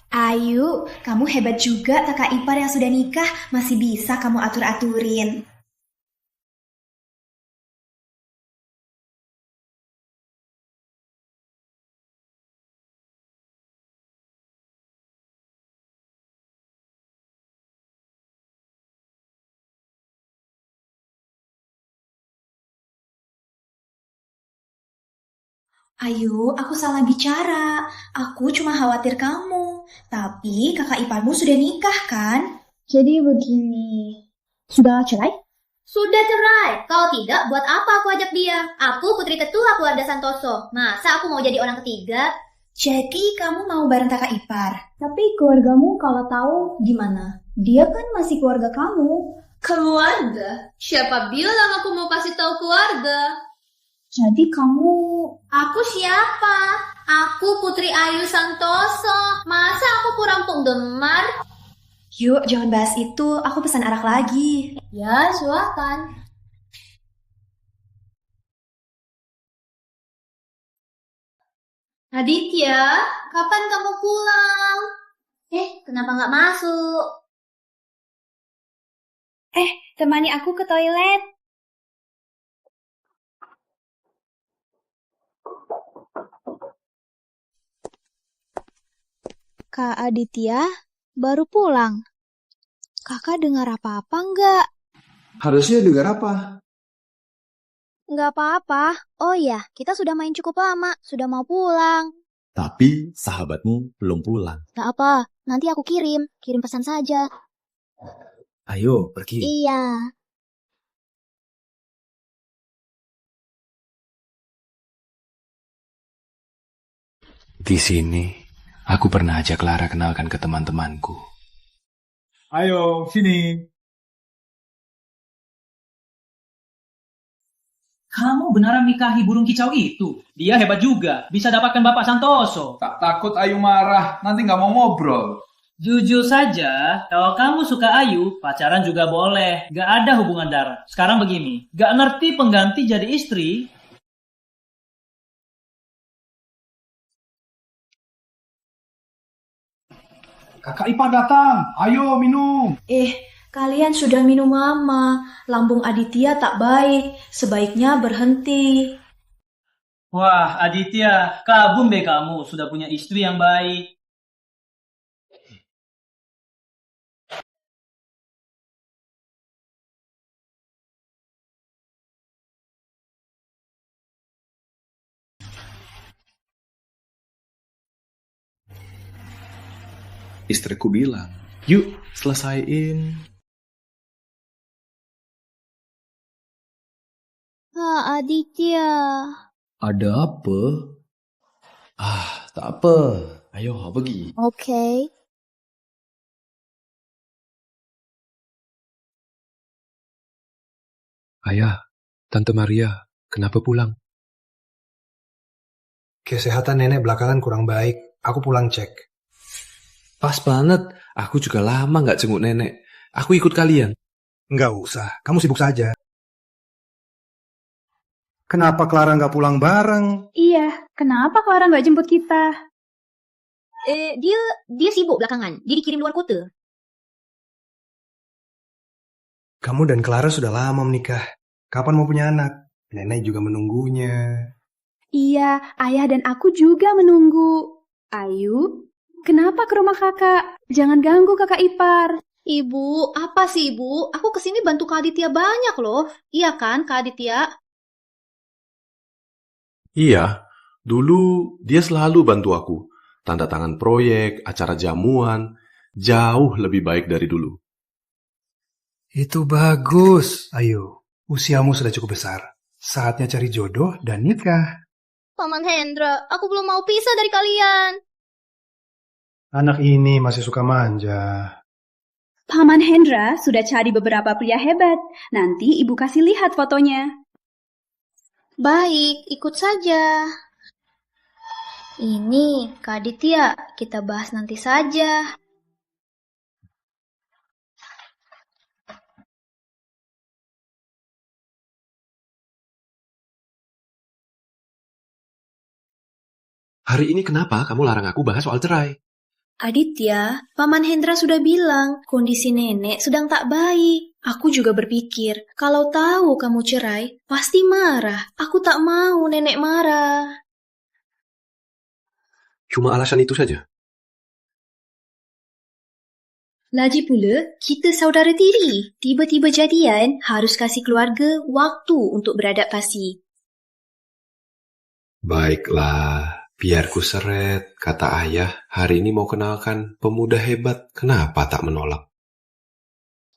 Ayu, kamu hebat juga kakak ipar yang sudah nikah. Masih bisa kamu atur-aturin. Ayu, aku salah bicara. Aku cuma khawatir kamu. Tapi kakak iparmu sudah nikah kan? Jadi begini. Sudah cerai? Sudah cerai. Kalau tidak, buat apa aku ajak dia? Aku putri ketua keluarga Santoso. Masa aku mau jadi orang ketiga? Jadi kamu mau bareng kakak ipar? Tapi keluargamu kalau tahu gimana? Dia kan masih keluarga kamu. Keluarga? Siapa bilang aku mau kasih tahu keluarga? Jadi kamu... Aku siapa? Aku Putri Ayu Santoso. Masa aku kurang penggemar? Yuk, jangan bahas itu. Aku pesan arak lagi. Ya, silakan. Aditya, kapan kamu pulang? Kenapa nggak masuk? Temani aku ke toilet. Kak Aditya baru pulang. Kakak dengar apa-apa enggak? Harusnya dengar apa? Enggak apa-apa. Oh iya, kita sudah main cukup lama. Sudah mau pulang. Tapi sahabatmu belum pulang. Enggak apa, nanti aku kirim. Kirim pesan saja. Ayo, pergi. Iya. Di sini, aku pernah ajak Clara kenalkan ke teman-temanku. Ayo, sini. Kamu beneran nikahi burung kicau itu? Dia hebat juga, bisa dapatkan Bapak Santoso. Tak takut Ayu marah, nanti nggak mau ngobrol. Jujur saja, kalau kamu suka Ayu, pacaran juga boleh. Gak ada hubungan darah. Sekarang begini, gak ngerti pengganti jadi istri. Kakak ipar datang, ayo minum. Kalian sudah minum lama. Lambung Aditya tak baik. Sebaiknya berhenti. Wah, Aditya, kagum deh kamu sudah punya istri yang baik. Istriku bilang, yuk selesaiin. Aditya. Ada apa? Tak apa. Ayo, pergi. Oke. Ayah, Tante Maria, kenapa pulang? Kesehatan nenek belakangan kurang baik. Aku pulang cek. Pas banget, aku juga lama nggak jenguk nenek. Aku ikut kalian. Nggak usah, kamu sibuk saja. Kenapa Clara nggak pulang bareng? Iya, kenapa Clara nggak jemput kita? Dia sibuk belakangan. Dia dikirim luar kota. Kamu dan Clara sudah lama menikah. Kapan mau punya anak? Nenek juga menunggunya. Iya, ayah dan aku juga menunggu. Ayu, kenapa ke rumah kakak? Jangan ganggu kakak ipar. Ibu, apa sih ibu? Aku kesini bantu Kak Aditya banyak loh. Iya kan Kak Aditya? Iya, dulu dia selalu bantu aku. Tanda tangan proyek, acara jamuan, jauh lebih baik dari dulu. Itu bagus. Ayo, usiamu sudah cukup besar. Saatnya cari jodoh dan nikah. Paman Hendra, aku belum mau pisah dari kalian. Anak ini masih suka manja. Paman Hendra sudah cari beberapa pria hebat. Nanti ibu kasih lihat fotonya. Baik, ikut saja. Ini, Kak Aditya, kita bahas nanti saja. Hari ini kenapa kamu larang aku bahas soal cerai? Aditya, Paman Hendra sudah bilang kondisi nenek sedang tak baik. Aku juga berpikir, kalau tahu kamu cerai, pasti marah. Aku tak mau nenek marah. Cuma alasan itu saja. Lagi pula, kita saudara tiri. Tiba-tiba jadian, harus kasih keluarga waktu untuk beradaptasi. Baiklah, biar ku seret. Kata ayah, hari ini mau kenalkan pemuda hebat. Kenapa tak menolak?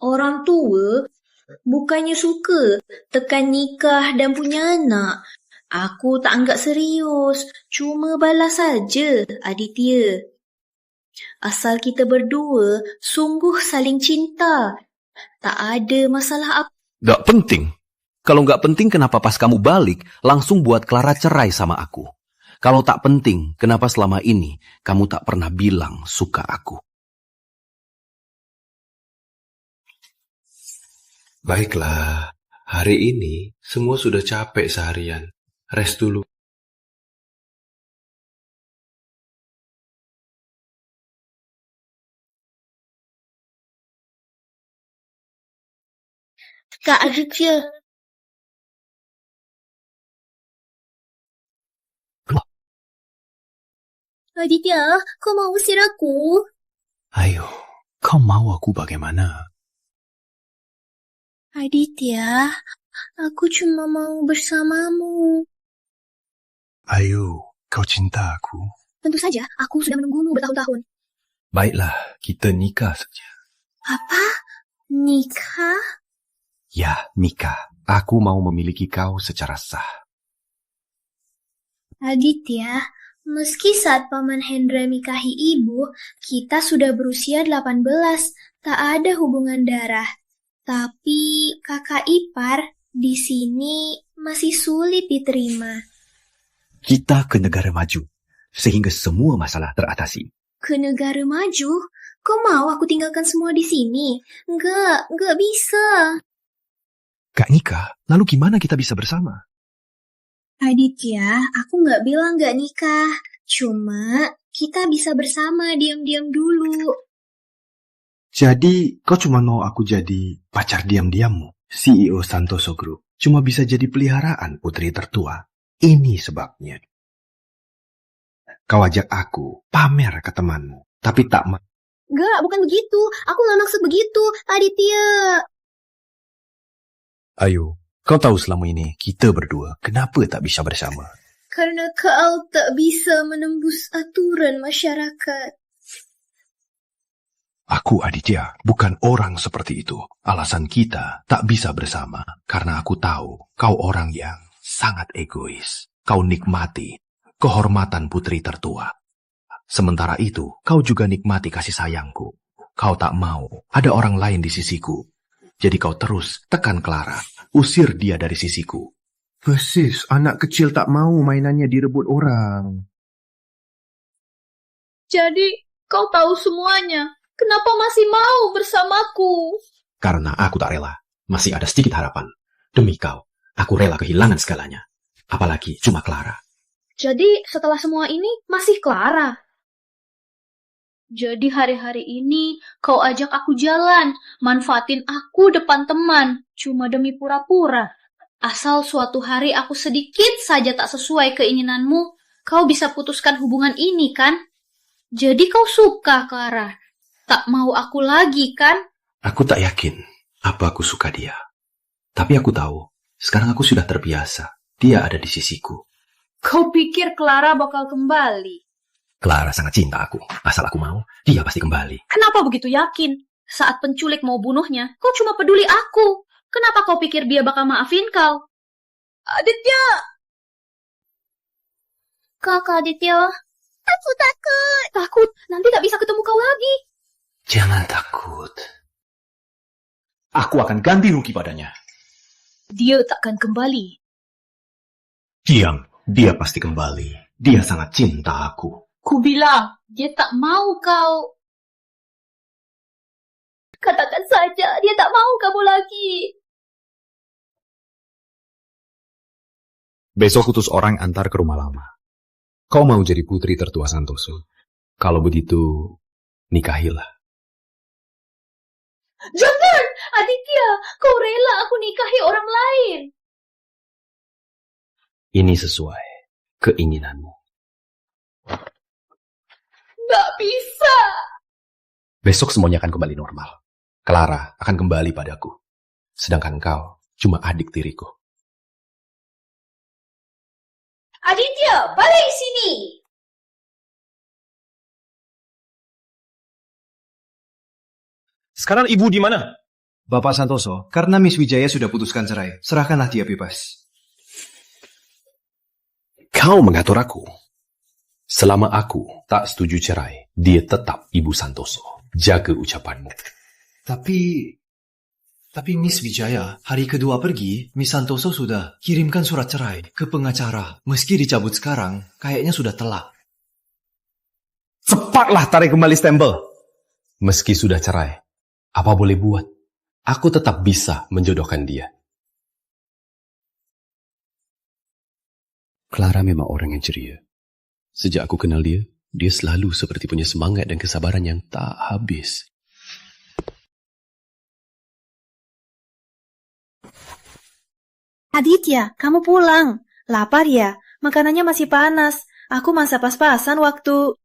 Orang tua, Bukannya suka, tekan nikah dan punya anak. Aku tak anggap serius, cuma balas saja, Aditya. Asal kita berdua sungguh saling cinta. Tak ada masalah apa. Gak penting. Kalau gak penting, kenapa pas kamu balik langsung buat Clara cerai sama aku? Kalau tak penting, kenapa selama ini kamu tak pernah bilang suka aku? Baiklah, hari ini semua sudah capek seharian. Rest dulu. Kak Aditya. Aditya, kau mau usir aku? Ayo, kau mau aku bagaimana? Aditya, aku cuma mau bersamamu. Ayo, kau cinta aku. Tentu saja, aku sudah menunggumu bertahun-tahun. Baiklah, kita nikah saja. Apa? Nikah? Ya, nikah. Aku mau memiliki kau secara sah. Aditya, meski saat Paman Hendra nikahi ibu, kita sudah berusia 18, tak ada hubungan darah. Tapi kakak ipar di sini masih sulit diterima. Kita ke negara maju, sehingga semua masalah teratasi. Ke negara maju? Kau mau aku tinggalkan semua di sini? Enggak bisa. Gak nikah, lalu gimana kita bisa bersama? Aditya, aku nggak bilang nggak nikah. Cuma kita bisa bersama diam-diam dulu. Jadi, kau cuma mau aku jadi pacar diam-diammu? CEO Santoso Group cuma bisa jadi peliharaan putri tertua. Ini sebabnya. Kau ajak aku pamer ke temanmu, tapi tak mau. Enggak, bukan begitu. Aku nggak maksud begitu, Aditya. Ayo, kau tahu selama ini kita berdua kenapa tak bisa bersama? Karena kau tak bisa menembus aturan masyarakat. Aku, Aditya, bukan orang seperti itu. Alasan kita tak bisa bersama karena aku tahu kau orang yang sangat egois. Kau nikmati kehormatan putri tertua. Sementara itu, kau juga nikmati kasih sayangku. Kau tak mau ada orang lain di sisiku. Jadi kau terus tekan Clara, usir dia dari sisiku. Persis, anak kecil tak mau mainannya direbut orang. Jadi, kau tahu semuanya. Kenapa masih mau bersamaku? Karena aku tak rela, masih ada sedikit harapan. Demi kau, aku rela kehilangan segalanya. Apalagi cuma Clara. Jadi, setelah semua ini, masih Clara? Jadi hari-hari ini kau ajak aku jalan, manfaatin aku depan teman, cuma demi pura-pura. Asal suatu hari aku sedikit saja tak sesuai keinginanmu, kau bisa putuskan hubungan ini, kan? Jadi kau suka, Clara? Tak mau aku lagi, kan? Aku tak yakin apa aku suka dia. Tapi aku tahu, sekarang aku sudah terbiasa. Dia ada di sisiku. Kau pikir Clara bakal kembali? Clara sangat cinta aku. Asal aku mau, dia pasti kembali. Kenapa begitu yakin? Saat penculik mau bunuhnya, kau cuma peduli aku. Kenapa kau pikir dia bakal maafin kau? Aditya! Kakak Aditya, aku takut. Takut? Nanti tak bisa ketemu kau lagi. Jangan takut. Aku akan ganti rugi padanya. Dia takkan kembali. Diam, dia pasti kembali. Dia sangat cinta aku. Ku bilang, dia tak mau kau. Katakan saja, dia tak mau kamu lagi. Besok utus orang antar ke rumah lama. Kau mau jadi putri tertua Santoso. Kalau begitu, nikahilah. Jangan, Aditya, kau rela aku nikahi orang lain. Ini sesuai keinginanmu. Nggak bisa. Besok semuanya akan kembali normal. Clara akan kembali padaku. Sedangkan kau cuma adik tiriku. Aditya, balik sini. Sekarang ibu di mana? Bapak Santoso, karena Miss Wijaya sudah putuskan cerai, serahkanlah dia bebas. Kau mengatur aku. Selama aku tak setuju cerai, dia tetap Ibu Santoso. Jaga ucapanmu. Tapi Miss Wijaya, hari kedua pergi, Miss Santoso sudah kirimkan surat cerai ke pengacara. Meski dicabut sekarang, kayaknya sudah telat. Cepatlah tarik kembali stempel. Meski sudah cerai, apa boleh buat? Aku tetap bisa menjodohkan dia. Clara memang orang yang ceria. Sejak aku kenal dia, dia selalu seperti punya semangat dan kesabaran yang tak habis. Aditya, kamu pulang. Lapar ya? Makanannya masih panas. Aku masak pas-pasan waktu...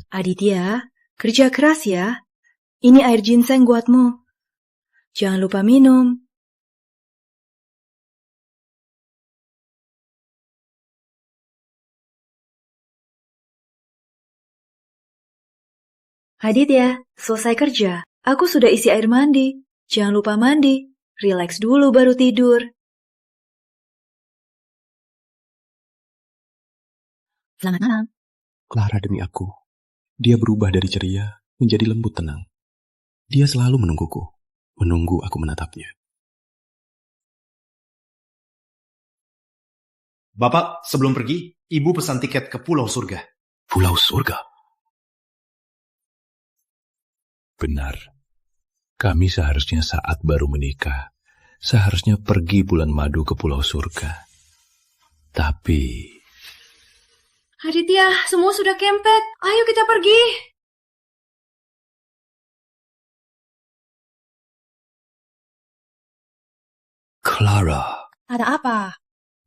Aditya, kerja keras ya. Ini air ginseng buatmu. Jangan lupa minum. Aditya, selesai kerja. Aku sudah isi air mandi. Jangan lupa mandi. Rileks dulu baru tidur. Selamat malam. Clara demi aku, dia berubah dari ceria menjadi lembut tenang. Dia selalu menungguku, menunggu aku menatapnya. Bapak, sebelum pergi, Ibu pesan tiket ke Pulau Surga. Pulau Surga? Benar. Kami seharusnya saat baru menikah, seharusnya pergi bulan madu ke Pulau Surga. Tapi... Aditya, semua sudah kempet. Ayo kita pergi. Clara. Ada apa?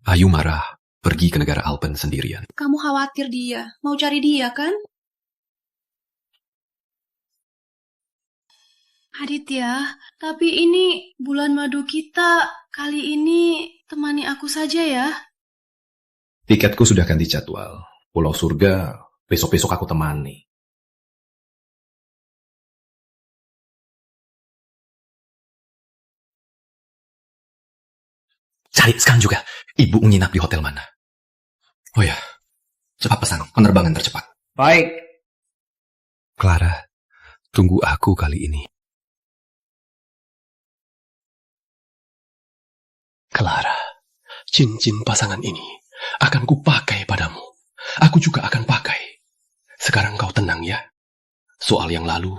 Ayu marah, pergi ke negara Alpen sendirian. Kamu khawatir dia. Mau cari dia, kan? Aditya, tapi ini bulan madu kita. Kali ini temani aku saja ya. Tiketku sudah ganti jadwal. Pulau Surga, besok-besok aku temani. Cari sekarang juga, Ibu menginap di hotel mana? Oh ya, cepat pesan penerbangan tercepat. Baik. Clara, tunggu aku kali ini. Clara, cincin pasangan ini akan kupakai padamu. Aku juga akan pakai. Sekarang kau tenang ya. Soal yang lalu,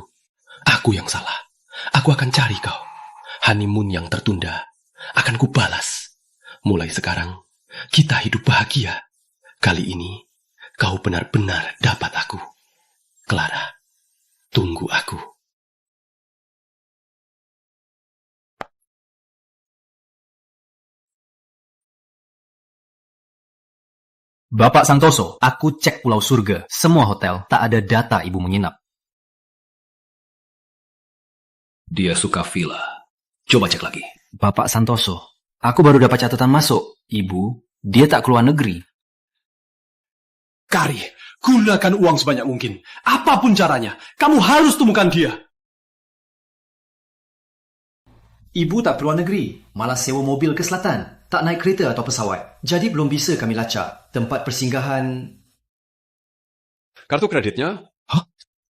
aku yang salah. Aku akan cari kau. Honeymoon yang tertunda akan kubalas. Mulai sekarang, kita hidup bahagia. Kali ini, kau benar-benar dapat aku. Clara, tunggu aku. Bapak Santoso, aku cek Pulau Surga. Semua hotel, tak ada data Ibu menginap. Dia suka villa. Coba cek lagi. Bapak Santoso, aku baru dapat catatan masuk. Ibu, dia tak keluar negeri. Kari, gunakan uang sebanyak mungkin. Apapun caranya, kamu harus temukan dia. Ibu tak keluar negeri, malah sewa mobil ke selatan. Tak naik kereta atau pesawat. Jadi belum bisa kami lacak tempat persinggahan. Kartu kreditnya? Hah?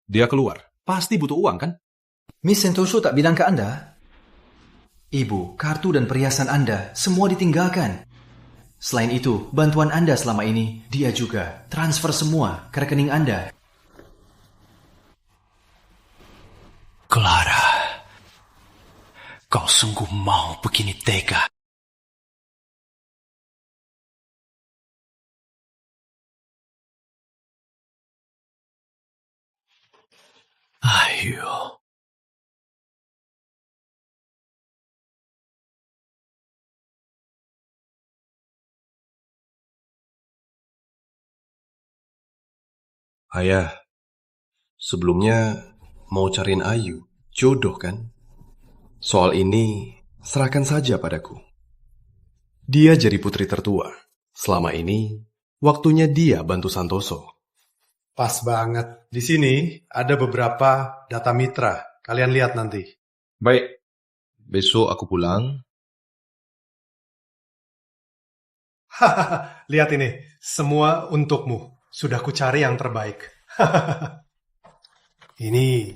Dia keluar. Pasti butuh uang, kan? Miss Santoso tak bilang ke Anda? Ibu, kartu dan perhiasan Anda semua ditinggalkan. Selain itu, bantuan Anda selama ini, dia juga transfer semua ke rekening Anda. Clara, kau sungguh mau begini tega? Ayo. Ayah, sebelumnya mau cariin Ayu, jodoh kan? Soal ini, serahkan saja padaku. Dia jadi putri tertua. Selama ini, waktunya dia bantu Santoso. Pas banget. Di sini ada beberapa data mitra. Kalian lihat nanti. Baik, besok aku pulang. Hahaha, lihat ini. Semua untukmu. Sudah kucari yang terbaik. Ini.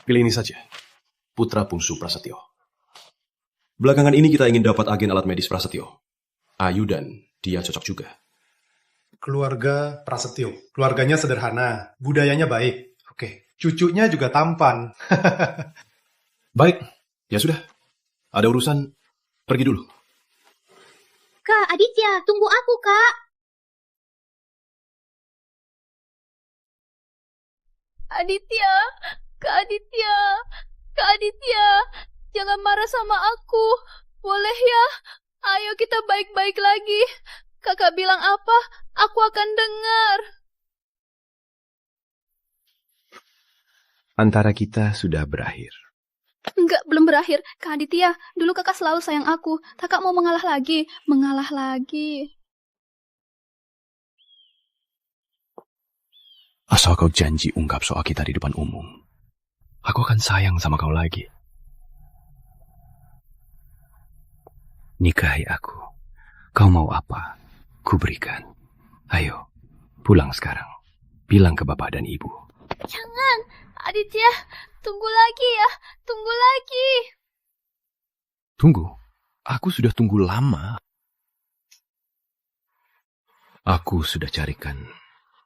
Pilih ini saja. Putra Bungsu Prasetyo. Belakangan ini kita ingin dapat agen alat medis Prasetyo. Ayu dan dia cocok juga. Keluarga Prasetyo. Keluarganya sederhana. Budayanya baik. Oke. Cucunya juga tampan. Baik. Ya sudah. Ada urusan. Pergi dulu. Kak Aditya, tunggu aku, Kak. Aditya, Kak Aditya, Kak Aditya, jangan marah sama aku. Boleh ya? Ayo kita baik-baik lagi. Kakak bilang apa, aku akan dengar. Antara kita sudah berakhir. Enggak, belum berakhir. Kak Aditya, dulu kakak selalu sayang aku. Kakak mau mengalah lagi. Mengalah lagi. Asal kau janji ungkap soal kita di depan umum. Aku akan sayang sama kau lagi. Nikahi aku. Kau mau apa? Ku berikan. Ayo, pulang sekarang. Bilang ke bapak dan ibu. Jangan, Aditya. Tunggu lagi ya. Tunggu lagi. Tunggu? Aku sudah tunggu lama. Aku sudah carikan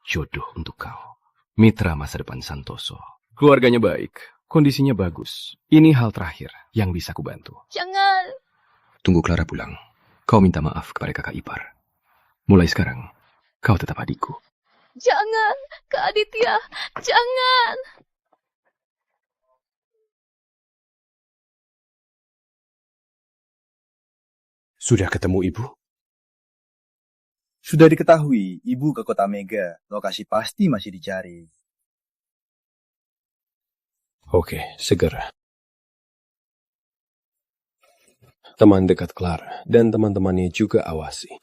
jodoh untuk kau. Mitra masa depan Santoso. Keluarganya baik. Kondisinya bagus. Ini hal terakhir yang bisa ku bantu. Jangan. Tunggu Clara pulang. Kau minta maaf kepada kakak ipar. Mulai sekarang, kau tetap adikku. Jangan, Kak Aditya. Jangan. Sudah ketemu ibu? Sudah diketahui, ibu ke Kota Mega. Lokasi pasti masih dicari. Oke, segera. Teman dekat Clara dan teman-temannya juga awasi.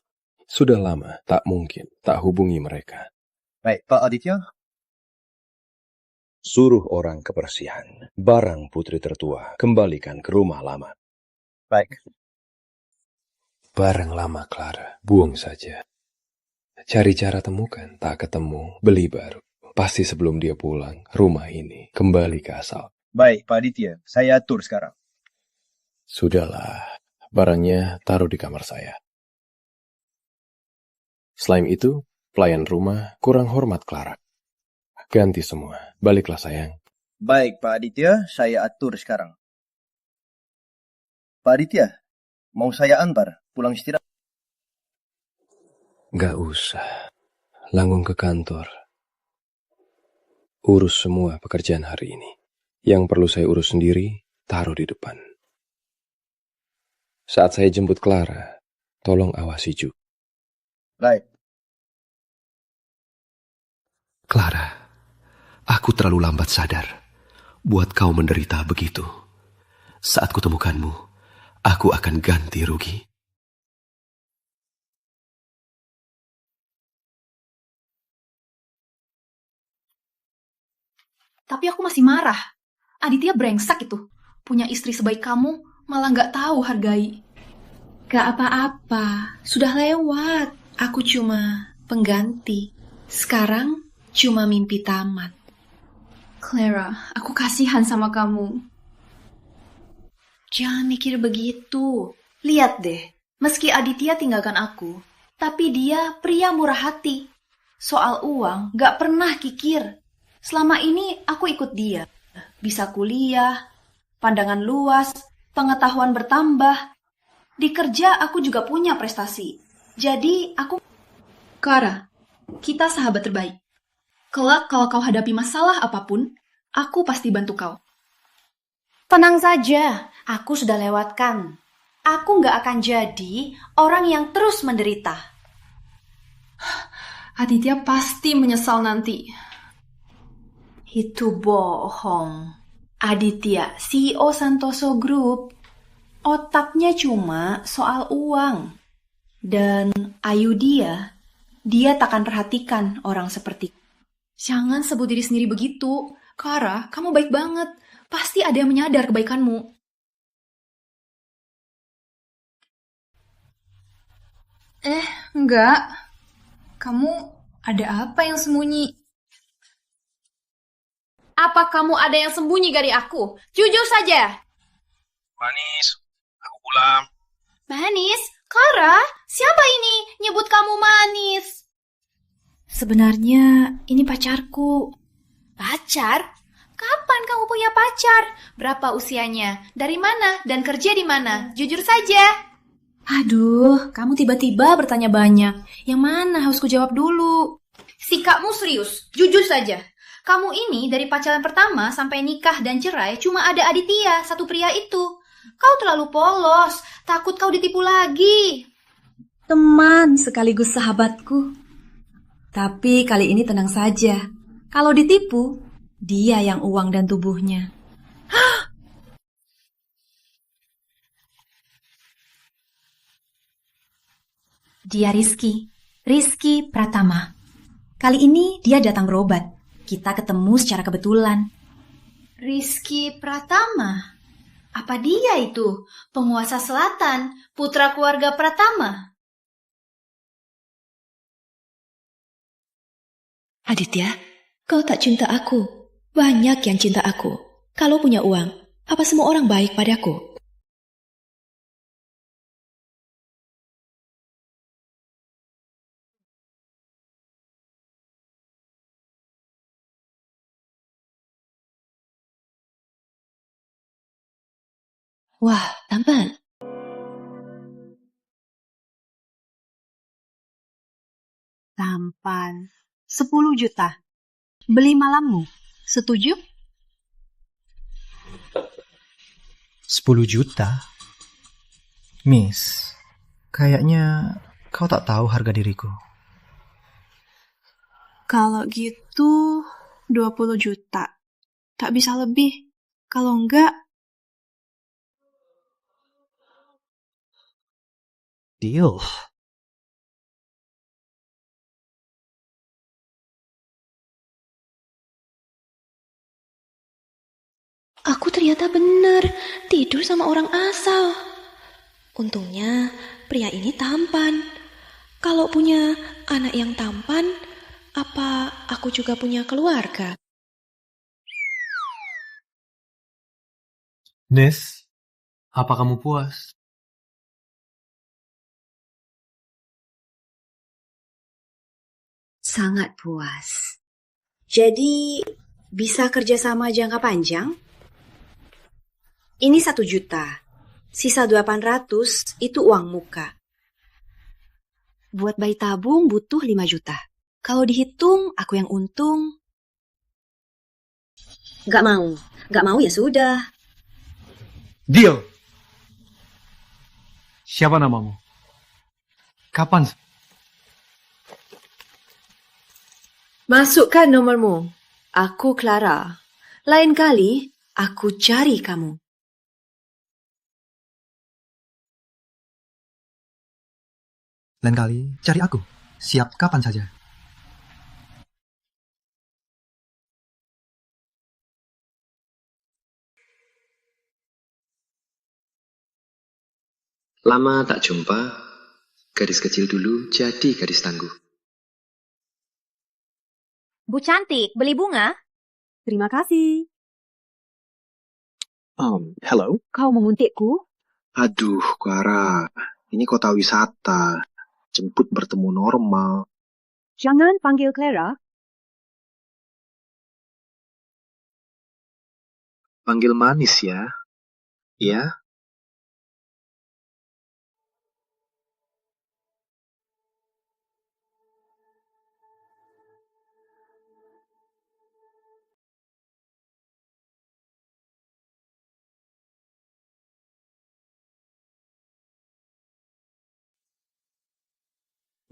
Sudah lama, tak mungkin tak hubungi mereka. Baik, Pak Aditya. Suruh orang kebersihan. Barang putri tertua, kembalikan ke rumah lama. Baik. Barang lama Clara, buang saja. Cari cara temukan, tak ketemu, beli baru. Pasti sebelum dia pulang, rumah ini kembali ke asal. Baik, Pak Aditya. Saya atur sekarang. Sudahlah, barangnya taruh di kamar saya. Selain itu, pelayan rumah kurang hormat Clara. Ganti semua, baliklah sayang. Baik, Pak Aditya. Saya atur sekarang. Pak Aditya, mau saya antar pulang istirahat? Gak usah. Langsung ke kantor. Urus semua pekerjaan hari ini. Yang perlu saya urus sendiri, taruh di depan. Saat saya jemput Clara, tolong awasi juga. Baik. Clara, aku terlalu lambat sadar. Buat kau menderita begitu. Saat kutemukanmu, aku akan ganti rugi. Tapi aku masih marah. Aditya brengsek itu. Punya istri sebaik kamu, malah nggak tahu hargai. Gak apa-apa, sudah lewat. Aku cuma pengganti. Sekarang cuma mimpi tamat. Clara, aku kasihan sama kamu. Jangan mikir begitu. Lihat deh, meski Aditya tinggalkan aku, tapi dia pria murah hati. Soal uang gak pernah kikir. Selama ini aku ikut dia. Bisa kuliah, pandangan luas, pengetahuan bertambah. Di kerja aku juga punya prestasi. Jadi aku... Clara, kita sahabat terbaik. Kelak kalau kau hadapi masalah apapun, aku pasti bantu kau. Tenang saja, aku sudah lewatkan. Aku gak akan jadi orang yang terus menderita. Aditya pasti menyesal nanti. Itu bohong. Aditya, CEO Santoso Group, otaknya cuma soal uang. Dan Ayu dia takkan perhatikan orang seperti. Jangan sebut diri sendiri begitu. Clara, kamu baik banget. Pasti ada yang menyadar kebaikanmu. Enggak. Kamu ada apa yang sembunyi? Apa kamu ada yang sembunyi dari aku? Jujur saja. Manis, aku pulang. Manis? Clara, siapa ini nyebut kamu manis? Sebenarnya ini pacarku. Pacar? Kapan kamu punya pacar? Berapa usianya? Dari mana? Dan kerja di mana? Jujur saja. Aduh, kamu tiba-tiba bertanya banyak. Yang mana harus kujawab dulu? Sikapmu serius, jujur saja. Kamu ini dari pacaran pertama sampai nikah dan cerai cuma ada Aditya, satu pria itu. Kau terlalu polos, takut kau ditipu lagi. Teman sekaligus sahabatku. Tapi kali ini tenang saja. Kalau ditipu, dia yang uang dan tubuhnya. Dia Rizky Pratama. Kali ini dia datang berobat. Kita ketemu secara kebetulan. Rizky Pratama? Apa dia itu? Penguasa selatan, putra keluarga Pratama? Aditya, kau tak cinta aku. Banyak yang cinta aku. Kalau punya uang, apa semua orang baik padaku? Wah, tampan. Tampan. 10 juta. Beli malammu. Setuju? 10 juta? Miss, kayaknya kau tak tahu harga diriku. Kalau gitu, 20 juta. Tak bisa lebih. Kalau enggak, deal. Aku ternyata benar tidur sama orang asal. Untungnya pria ini tampan. Kalau punya anak yang tampan, apa aku juga punya keluarga? Nis, apa kamu puas? Sangat puas. Jadi, bisa kerjasama jangka panjang? Ini 1 juta. Sisa 800 itu uang muka. Buat bayi tabung butuh 5 juta. Kalau dihitung, aku yang untung. Gak mau. Gak mau ya sudah. Deal. Siapa namamu? Kapan? Masukkan nomormu. Aku Clara. Lain kali, aku cari kamu. Lain kali, cari aku. Siap kapan saja. Lama tak jumpa, gadis kecil dulu jadi gadis tangguh. Bu cantik, beli bunga? Terima kasih. Hello? Kau menguntikku? Aduh, Clara. Ini kota wisata. Jemput bertemu normal. Jangan panggil Clara. Panggil manis ya. Ya?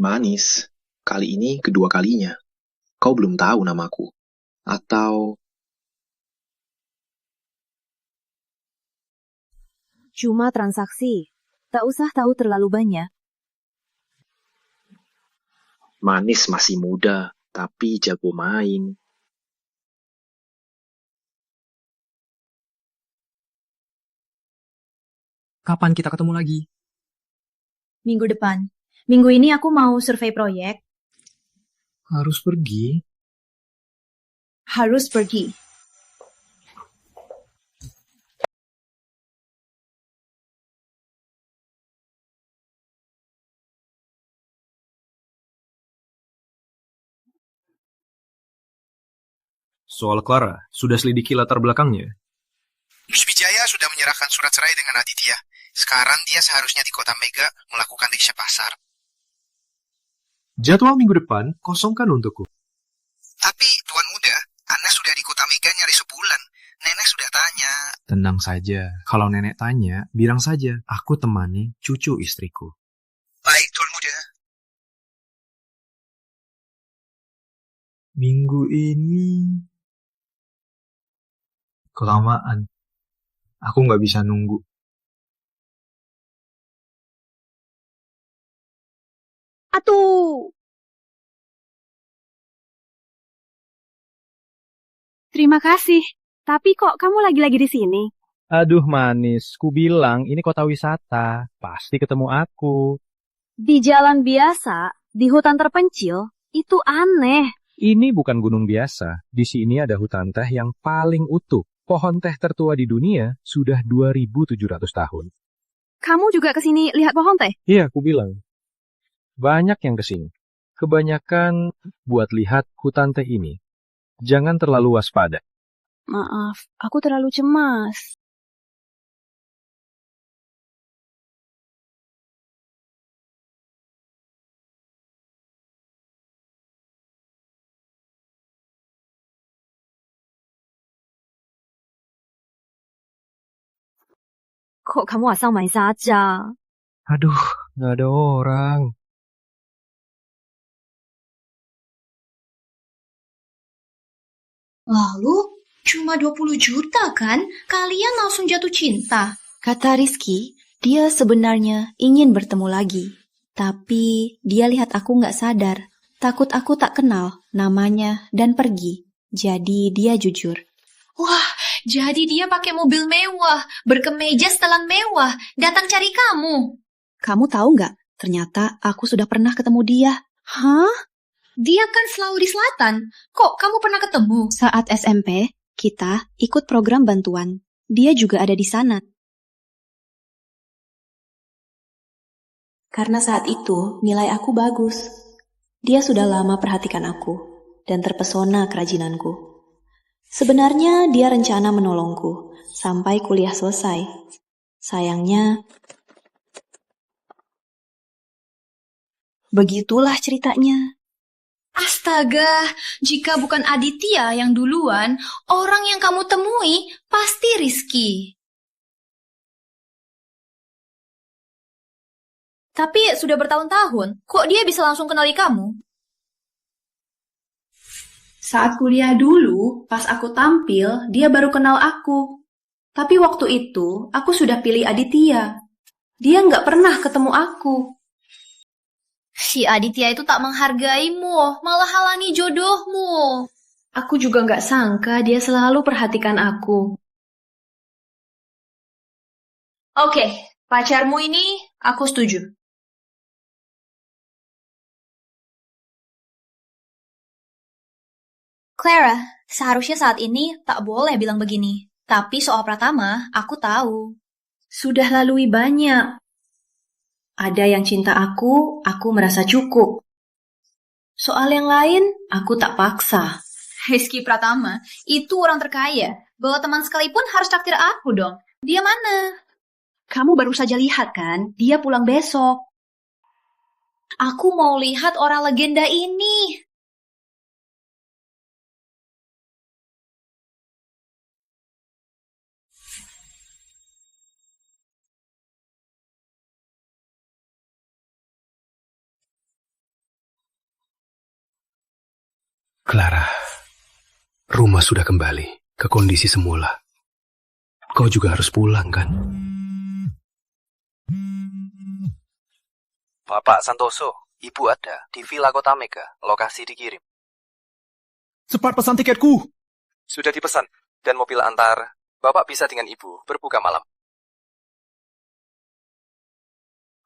Manis, kali ini kedua kalinya. Kau belum tahu namaku. Atau Cuma transaksi. Tak usah tahu terlalu banyak. Manis masih muda, tapi jago main. Kapan kita ketemu lagi? Minggu depan. Minggu ini aku mau survei proyek. Harus pergi? Harus pergi. Soal Clara, sudah selidiki latar belakangnya? Miss Wijaya sudah menyerahkan surat cerai dengan Aditya. Sekarang dia seharusnya di Kota Mega melakukan riset pasar. Jadwal minggu depan kosongkan untukku. Tapi, Tuan Muda, Ana sudah di Kota Mega nyari sebulan. Nenek sudah tanya. Tenang saja. Kalau nenek tanya, bilang saja, aku temani cucu istriku. Baik, Tuan Muda. Minggu ini kelamaan. Aku nggak bisa nunggu. Atuh! Terima kasih. Tapi kok kamu lagi-lagi di sini? Aduh manis, ku bilang ini kota wisata. Pasti ketemu aku. Di jalan biasa, di hutan terpencil, itu aneh. Ini bukan gunung biasa. Di sini ada hutan teh yang paling utuh. Pohon teh tertua di dunia sudah 2.700 tahun. Kamu juga kesini lihat pohon teh? Iya, aku bilang. Banyak yang kesini. Kebanyakan buat lihat hutan teh ini. Jangan terlalu waspada. Maaf, aku terlalu cemas. Kok kamu asal main saja? Aduh, nggak ada orang. Lalu, cuma 20 juta kan? Kalian langsung jatuh cinta. Kata Rizky, dia sebenarnya ingin bertemu lagi. Tapi dia lihat aku nggak sadar. Takut aku tak kenal namanya dan pergi. Jadi dia jujur. Wah, jadi dia pakai mobil mewah, berkemeja setelan mewah, datang cari kamu. Kamu tahu nggak? Ternyata aku sudah pernah ketemu dia. Hah? Dia kan selalu di selatan. Kok kamu pernah ketemu? Saat SMP, kita ikut program bantuan. Dia juga ada di sana. Karena saat itu nilai aku bagus. Dia sudah lama perhatikan aku dan terpesona kerajinanku. Sebenarnya dia rencana menolongku sampai kuliah selesai. Sayangnya, begitulah ceritanya. Astaga, jika bukan Aditya yang duluan, orang yang kamu temui pasti Rizky. Tapi sudah bertahun-tahun, kok dia bisa langsung kenali kamu? Saat kuliah dulu, pas aku tampil, dia baru kenal aku. Tapi waktu itu, aku sudah pilih Aditya. Dia nggak pernah ketemu aku. Si Aditya itu tak menghargaimu, malah halangi jodohmu. Aku juga nggak sangka dia selalu perhatikan aku. Oke, pacarmu ini aku setuju. Clara, seharusnya saat ini tak boleh bilang begini. Tapi soal Pratama, aku tahu. Sudah lalui banyak. Ada yang cinta aku merasa cukup. Soal yang lain, aku tak paksa. Rizky Pratama, itu orang terkaya. Bawa teman sekalipun harus traktir aku dong. Dia mana? Kamu baru saja lihat kan, dia pulang besok. Aku mau lihat orang legenda ini. Clara, rumah sudah kembali ke kondisi semula. Kau juga harus pulang, kan? Bapak Santoso, Ibu ada di Villa Kota Mega, lokasi dikirim. Cepat pesan tiketku. Sudah dipesan, dan mobil antar. Bapak bisa dengan Ibu berbuka malam.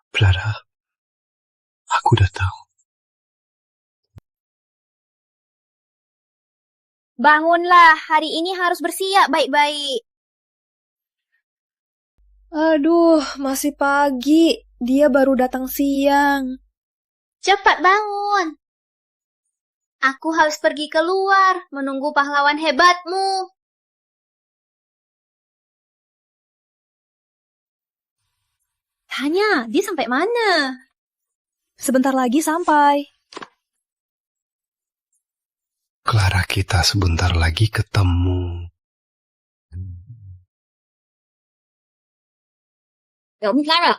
Clara, aku udah tahu. Bangunlah, hari ini harus bersiap baik-baik. Aduh, masih pagi. Dia baru datang siang. Cepat bangun. Aku harus pergi keluar, menunggu pahlawan hebatmu. Tanya, dia sampai mana? Sebentar lagi sampai. Clara, kita sebentar lagi ketemu. Đúng Clara.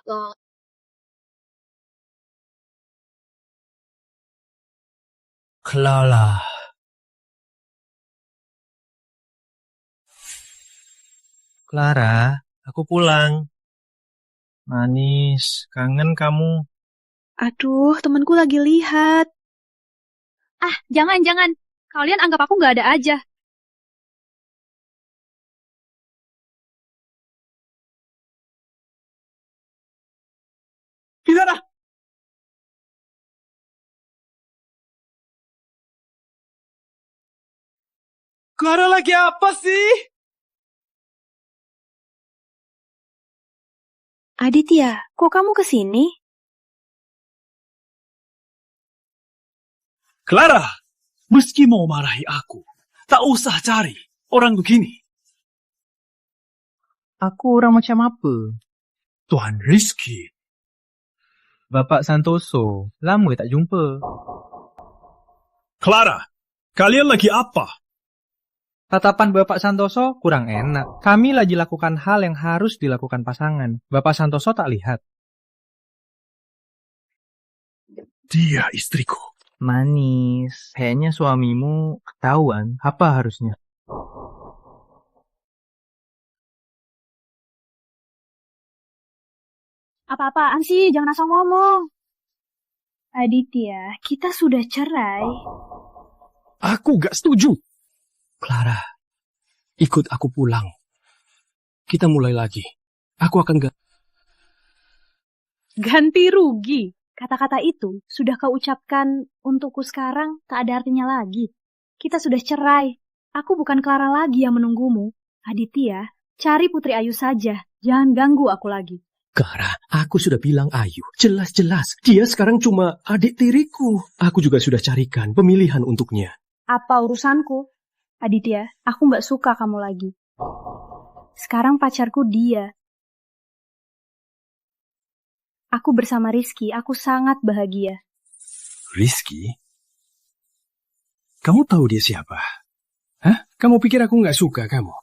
Clara. Clara, aku pulang. Manis, kangen kamu. Aduh, temanku lagi lihat. Ah, jangan. Kalian anggap aku nggak ada aja. Di sana! Clara lagi apa sih? Aditya, kok kamu kesini? Clara, meski mau marahi aku, tak usah cari orang begini. Aku orang macam apa? Tuan Rizky. Bapak Santoso, lama tak jumpa. Clara, kalian lagi apa? Tatapan Bapak Santoso kurang enak. Kami lagi lakukan hal yang harus dilakukan pasangan. Bapak Santoso tak lihat. Dia istriku. Manis, kayaknya suamimu ketahuan. Apa harusnya? Apa-apaan sih? Jangan asal ngomong. Aditya, kita sudah cerai. Aku gak setuju. Clara, ikut aku pulang. Kita mulai lagi. Aku akan Ganti rugi. Kata-kata itu sudah kau ucapkan untukku sekarang tak ada artinya lagi. Kita sudah cerai. Aku bukan Clara lagi yang menunggumu. Aditya, cari Putri Ayu saja. Jangan ganggu aku lagi. Clara, aku sudah bilang Ayu. Jelas-jelas. Dia sekarang cuma adik tiriku. Aku juga sudah carikan pemilihan untuknya. Apa urusanku? Aditya, aku mbak suka kamu lagi. Sekarang pacarku dia. Aku bersama Rizky, aku sangat bahagia. Rizky? Kamu tahu dia siapa? Hah? Kamu pikir aku nggak suka kamu?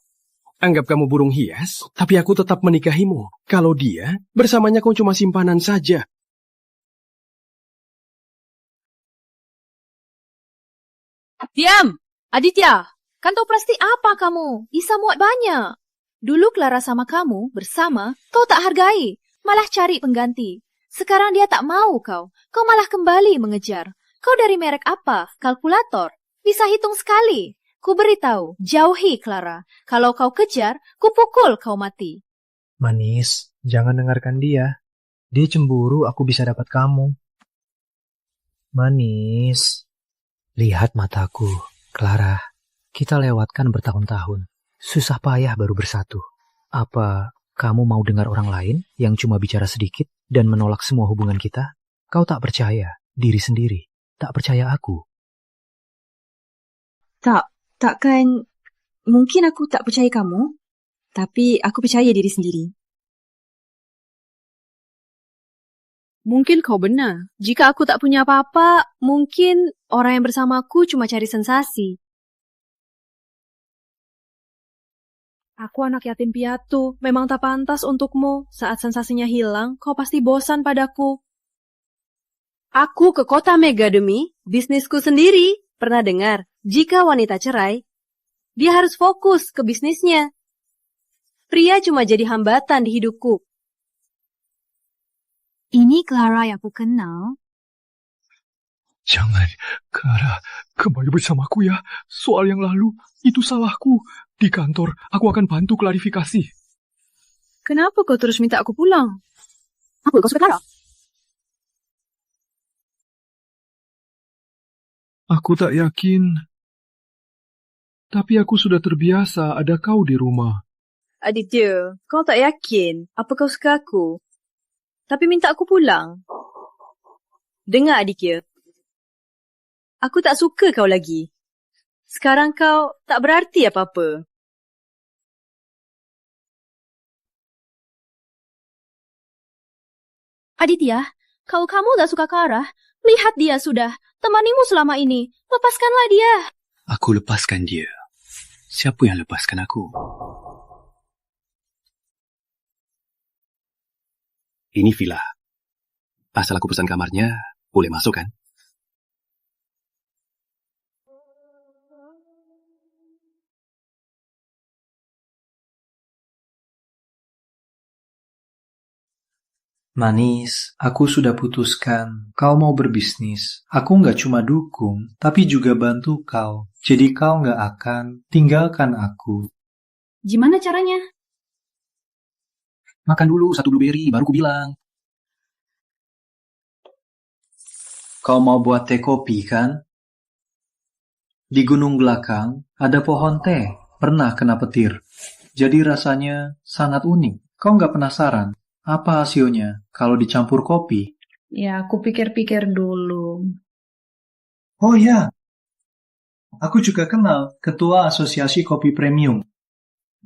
Anggap kamu burung hias, tapi aku tetap menikahimu. Kalau dia, bersamanya kau cuma simpanan saja. Diam! Aditya, kan tahu pasti apa kamu? Isa muat banyak. Dulu Clara sama kamu bersama, kau tak hargai. Malah cari pengganti. Sekarang dia tak mau kau. Kau malah kembali mengejar. Kau dari merek apa? Kalkulator? Bisa hitung sekali. Ku beritahu, jauhi Clara. Kalau kau kejar, ku pukul kau mati. Manis, jangan dengarkan dia. Dia cemburu aku bisa dapat kamu. Manis. Lihat mataku, Clara. Kita lewatkan bertahun-tahun. Susah payah baru bersatu. Apa kamu mau dengar orang lain yang cuma bicara sedikit dan menolak semua hubungan kita? Kau tak percaya diri sendiri. Tak percaya aku. Takkan mungkin aku tak percaya kamu, tapi aku percaya diri sendiri. Mungkin kau benar. Jika aku tak punya apa-apa, mungkin orang yang bersamaku cuma cari sensasi. Aku anak yatim piatu, memang tak pantas untukmu. Saat sensasinya hilang, kau pasti bosan padaku. Aku ke kota Mega demi bisnisku sendiri. Pernah dengar, jika wanita cerai, dia harus fokus ke bisnisnya. Pria cuma jadi hambatan di hidupku. Ini Clara yang aku kenal. Jangan, Clara, kembali bersamaku ya. Soal yang lalu, itu salahku. Di kantor, aku akan bantu klarifikasi. Kenapa kau terus minta aku pulang? Apa kau suka Clara? Aku tak yakin. Tapi aku sudah terbiasa ada kau di rumah. Aditya, kau tak yakin apa kau suka aku? Tapi minta aku pulang. Dengar Aditya. Aku tak suka kau lagi. Sekarang kau tak berarti apa-apa. Aditya, kalau kamu tak suka Clara, lihat dia sudah. Temanimu selama ini. Lepaskanlah dia. Aku lepaskan dia. Siapa yang lepaskan aku? Ini villa. Asal aku pesan kamarnya, boleh masuk kan? Manis, aku sudah putuskan. Kau mau berbisnis. Aku nggak cuma dukung, tapi juga bantu kau. Jadi kau nggak akan tinggalkan aku. Gimana caranya? Makan dulu satu blueberry, baru ku bilang. Kau mau buat teh kopi, kan? Di gunung belakang ada pohon teh. Pernah kena petir. Jadi rasanya sangat unik. Kau nggak penasaran? Apa hasilnya kalau dicampur kopi? Ya, aku pikir-pikir dulu. Oh ya, aku juga kenal Ketua Asosiasi Kopi Premium.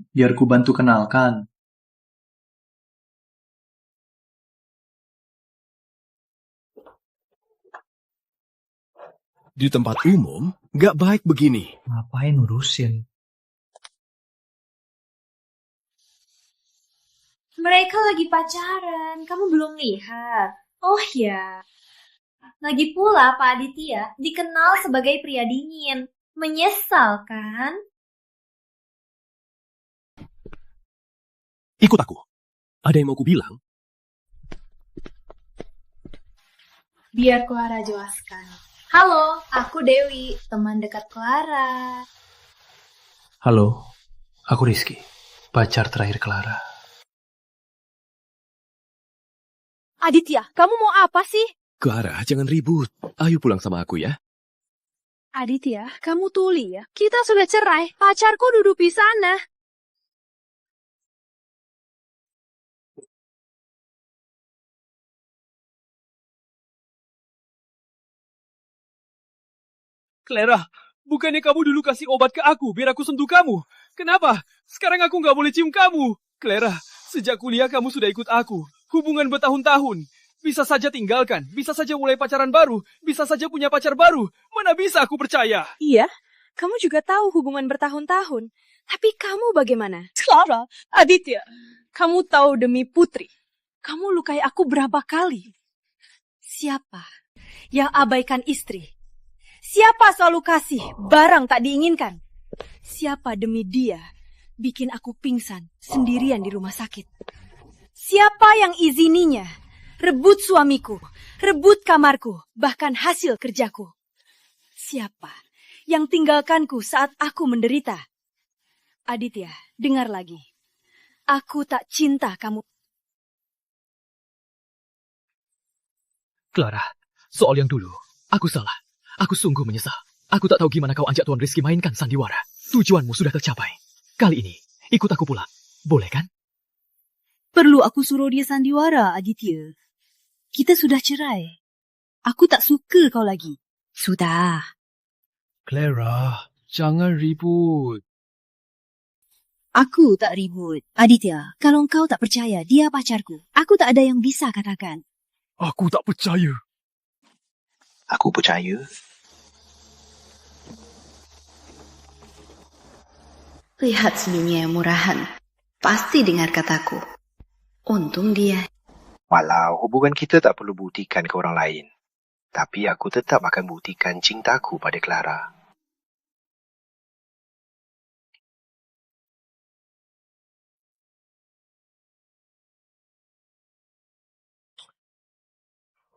Biar ku bantu kenalkan. Di tempat umum, gak baik begini. Ngapain urusin? Mereka lagi pacaran, kamu belum lihat. Oh ya, lagi pula Pak Aditya dikenal sebagai pria dingin. Menyesal kan? Ikut aku. Ada yang mau ku bilang? Biar Clara jelaskan. Halo, aku Dewi, teman dekat Clara. Halo, aku Rizky, pacar terakhir Clara. Aditya, kamu mau apa sih? Clara, jangan ribut. Ayo pulang sama aku ya. Aditya, kamu tuli ya. Kita sudah cerai. Pacarku duduk di sana. Clara, bukannya kamu dulu kasih obat ke aku biar aku sentuh kamu? Kenapa? Sekarang aku nggak boleh cium kamu. Clara, sejak kuliah kamu sudah ikut aku. Hubungan bertahun-tahun. Bisa saja tinggalkan, bisa saja mulai pacaran baru, bisa saja punya pacar baru. Mana bisa aku percaya? Iya, kamu juga tahu hubungan bertahun-tahun. Tapi kamu bagaimana? Clara, Aditya, kamu tahu demi Putri, kamu lukai aku berapa kali? Siapa yang abaikan istri? Siapa selalu kasih barang tak diinginkan? Siapa demi dia bikin aku pingsan sendirian di rumah sakit? Siapa yang izininya rebut suamiku, rebut kamarku, bahkan hasil kerjaku? Siapa yang tinggalkanku saat aku menderita? Aditya, dengar lagi. Aku tak cinta kamu. Clara, soal yang dulu, aku salah. Aku sungguh menyesal. Aku tak tahu gimana kau ajak Tuan Rizky mainkan sandiwara. Tujuanmu sudah tercapai. Kali ini, ikut aku pulang. Boleh kan? Perlu aku suruh dia sandiwara, Aditya? Kita sudah cerai. Aku tak suka kau lagi. Sudah. Clara, jangan ribut. Aku tak ribut. Aditya, kalau kau tak percaya dia pacarku, aku tak ada yang bisa katakan. Aku tak percaya. Aku percaya. Lihat senyumnya yang murahan. Pasti dengar kataku. Untung dia. Walau hubungan kita tak perlu buktikan ke orang lain. Tapi aku tetap akan buktikan cintaku pada Clara.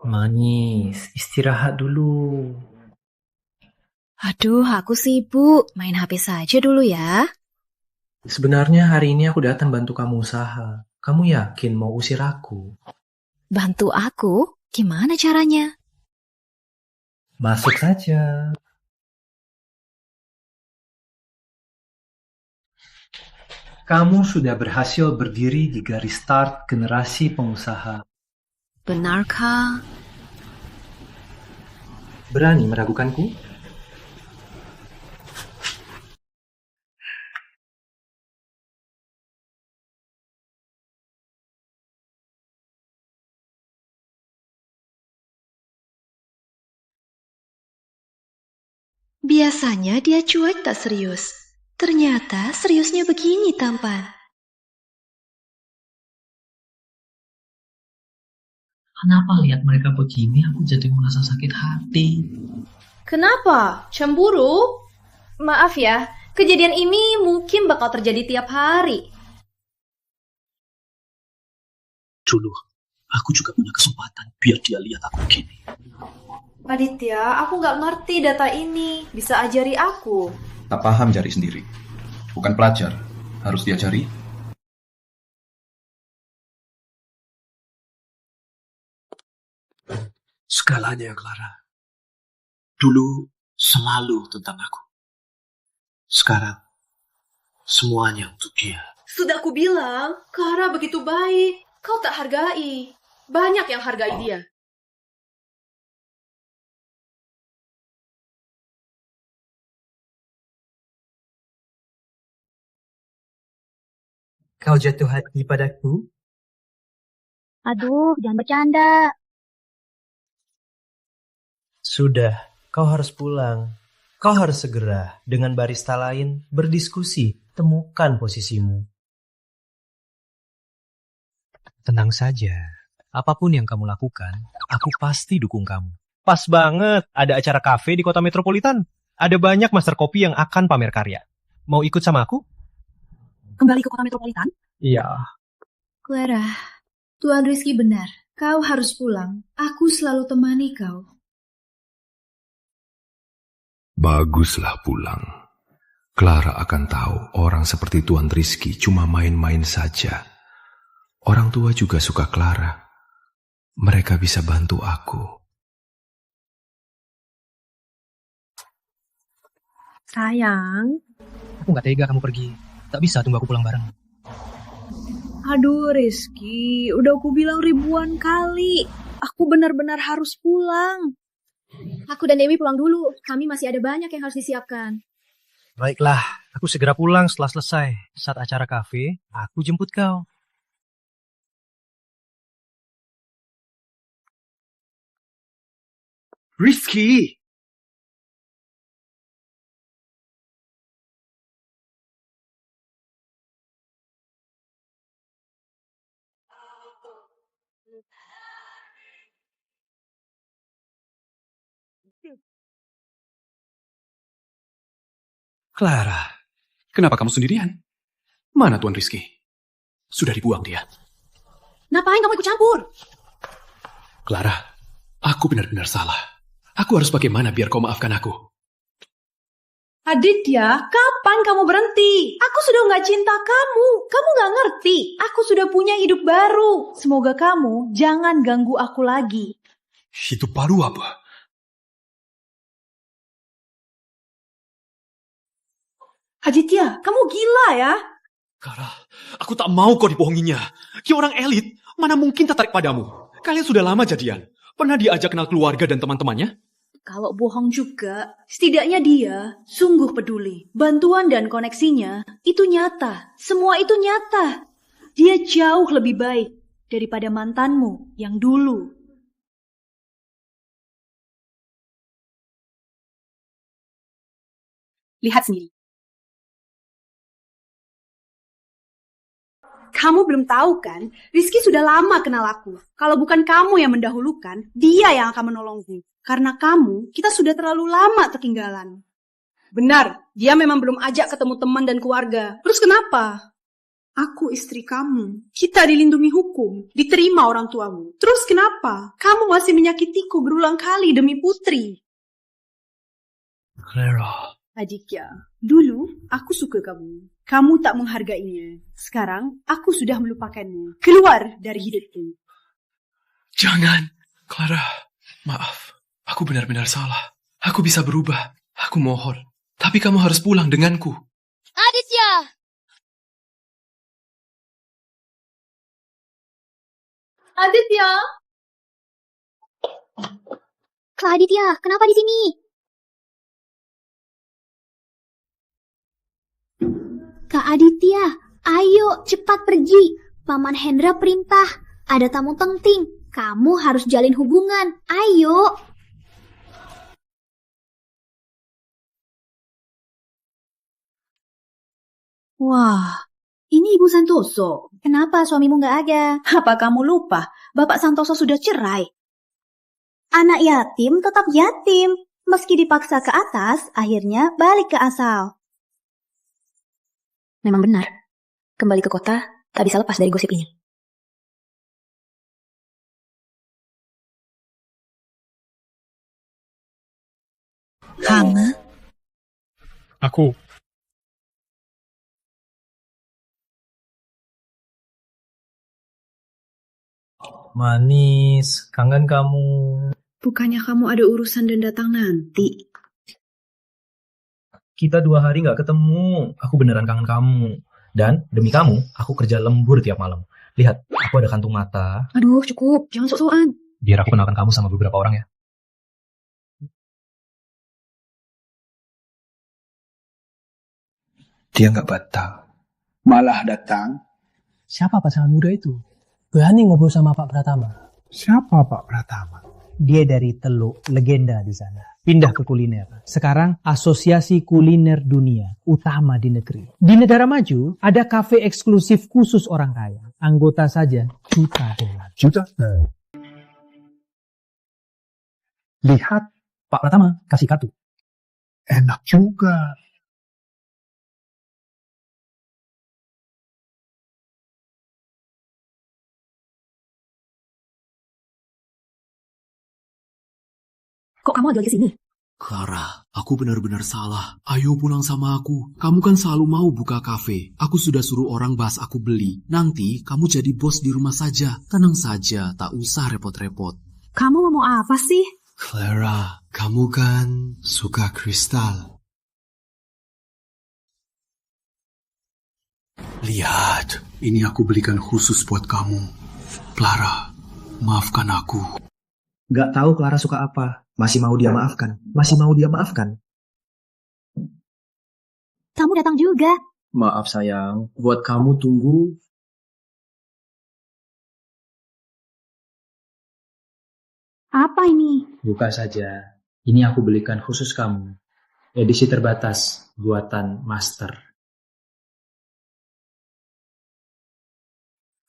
Manis, istirahat dulu. Aduh, aku sibuk. Main HP saja dulu ya. Sebenarnya hari ini aku datang bantu kamu usaha. Kamu yakin mau usir aku? Bantu aku? Gimana caranya? Masuk saja. Kamu sudah berhasil berdiri di garis start generasi pengusaha. Benarkah? Berani meragukanku? Biasanya dia cuek tak serius. Ternyata seriusnya begini tampan. Kenapa lihat mereka begini aku jadi merasa sakit hati? Kenapa? Cemburu? Maaf ya, kejadian ini mungkin bakal terjadi tiap hari. Dulu, aku juga punya kesempatan biar dia lihat aku begini. Aditya, aku nggak ngerti data ini. Bisa ajari aku? Tak paham cari sendiri. Bukan pelajar, harus diajari. Segalanya, Clara. Dulu selalu tentang aku. Sekarang semuanya untuk dia. Sudah aku bilang, Clara begitu baik. Kau tak hargai. Banyak yang hargai dia. Kau jatuh hati padaku? Aduh, jangan bercanda. Sudah, kau harus pulang. Kau harus segera dengan barista lain berdiskusi, temukan posisimu. Tenang saja, apapun yang kamu lakukan, aku pasti dukung kamu. Pas banget, ada acara kafe di kota metropolitan. Ada banyak master kopi yang akan pamer karya. Mau ikut sama aku? Kembali ke kota metropolitan? Iya. Clara, Tuan Rizky benar. Kau harus pulang. Aku selalu temani kau. Baguslah pulang. Clara akan tahu orang seperti Tuan Rizky cuma main-main saja. Orang tua juga suka Clara. Mereka bisa bantu aku. Sayang. Aku nggak tega kamu pergi. Tak bisa tunggu aku pulang bareng. Aduh Rizky, udah aku bilang ribuan kali. Aku benar-benar harus pulang. Aku dan Dewi pulang dulu. Kami masih ada banyak yang harus disiapkan. Baiklah, aku segera pulang setelah selesai. Saat acara kafe, aku jemput kau. Rizky! Clara, kenapa kamu sendirian? Mana Tuan Rizky? Sudah dibuang dia. Ngapain kamu ikut campur? Clara, aku benar-benar salah. Aku harus bagaimana biar kau maafkan aku? Aditya, kapan kamu berhenti? Aku sudah nggak cinta kamu. Kamu nggak ngerti. Aku sudah punya hidup baru. Semoga kamu jangan ganggu aku lagi. Hidup baru apa? Aditya, kamu gila ya? Clara, aku tak mau kau dibohonginya. Dia orang elit, mana mungkin tertarik padamu? Kalian sudah lama jadian. Pernah diajak kenal keluarga dan teman-temannya? Kalau bohong juga, setidaknya dia sungguh peduli. Bantuan dan koneksinya itu nyata. Semua itu nyata. Dia jauh lebih baik daripada mantanmu yang dulu. Lihat sendiri. Kamu belum tahu kan, Rizky sudah lama kenal aku. Kalau bukan kamu yang mendahulukan, dia yang akan menolongku. Karena kamu, kita sudah terlalu lama tertinggalan. Benar, dia memang belum ajak ketemu teman dan keluarga. Terus kenapa? Aku istri kamu. Kita dilindungi hukum, diterima orang tuamu. Terus kenapa? Kamu masih menyakitiku berulang kali demi putri. Clara. Aditya, dulu aku suka kamu. Kamu tak menghargainya. Sekarang aku sudah melupakannya. Keluar dari hidupku. Jangan, Clara. Maaf, aku benar-benar salah. Aku bisa berubah. Aku mohon. Tapi kamu harus pulang denganku. Aditya! Aditya! Kak Aditya, kenapa di sini? Kak Aditya, ayo cepat pergi. Paman Hendra perintah. Ada tamu penting. Kamu harus jalin hubungan. Ayo. Wah, ini Ibu Santoso. Kenapa suamimu nggak ada? Apa kamu lupa? Bapak Santoso sudah cerai. Anak yatim tetap yatim. Meski dipaksa ke atas, akhirnya balik ke asal. Memang benar. Kembali ke kota, tak bisa lepas dari gosip ini. Kamu? Aku. Manis, kangen kamu. Bukannya kamu ada urusan dan datang nanti? Kita 2 hari gak ketemu. Aku beneran kangen kamu. Dan demi kamu, aku kerja lembur tiap malam. Lihat, aku ada kantung mata. Aduh, cukup. Jangan sok-sokan. Biar aku kenalkan kamu sama beberapa orang ya. Dia nggak batal. Malah datang. Siapa pasangan muda itu? Berani ngobrol sama Pak Pratama. Siapa Pak Pratama? Dia dari Teluk, legenda di sana. Pindah ke kuliner. Sekarang Asosiasi Kuliner Dunia, utama di negeri. Di negara maju, ada kafe eksklusif khusus orang kaya. Anggota saja juta dolar. Juta? Lihat, Pak Pratama kasih kartu. Enak juga. Kok kamu lagi ke sini? Clara, aku benar-benar salah. Ayo pulang sama aku. Kamu kan selalu mau buka kafe. Aku sudah suruh orang bahas aku beli. Nanti kamu jadi bos di rumah saja. Tenang saja, tak usah repot-repot. Kamu mau apa sih? Clara, kamu kan suka kristal. Lihat, ini aku belikan khusus buat kamu. Clara, maafkan aku. Gak tahu Clara suka apa. Masih mau dia maafkan. Masih mau dia maafkan. Kamu datang juga. Maaf sayang, buat kamu tunggu. Apa ini? Buka saja. Ini aku belikan khusus kamu. Edisi terbatas, buatan master.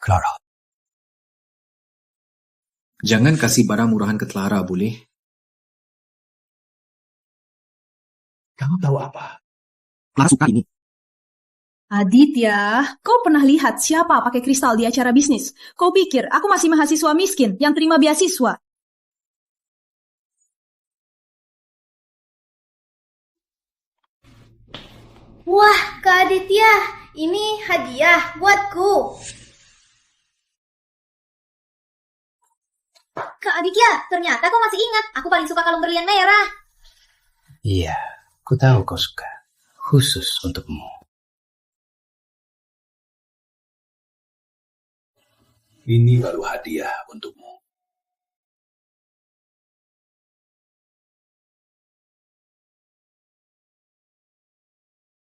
Clara. Jangan kasih barang murahan ke Clara, boleh? Kamu tahu apa? Clara suka ini. Aditya, kau pernah lihat siapa pakai kristal di acara bisnis? Kau pikir aku masih mahasiswa miskin yang terima beasiswa? Wah, Kak Aditya, ini hadiah buatku. Kak Aditya, ternyata kau masih ingat. Aku paling suka kalung berlian merah. Iya, ku tahu kau suka. Khusus untukmu. Ini baru hadiah untukmu.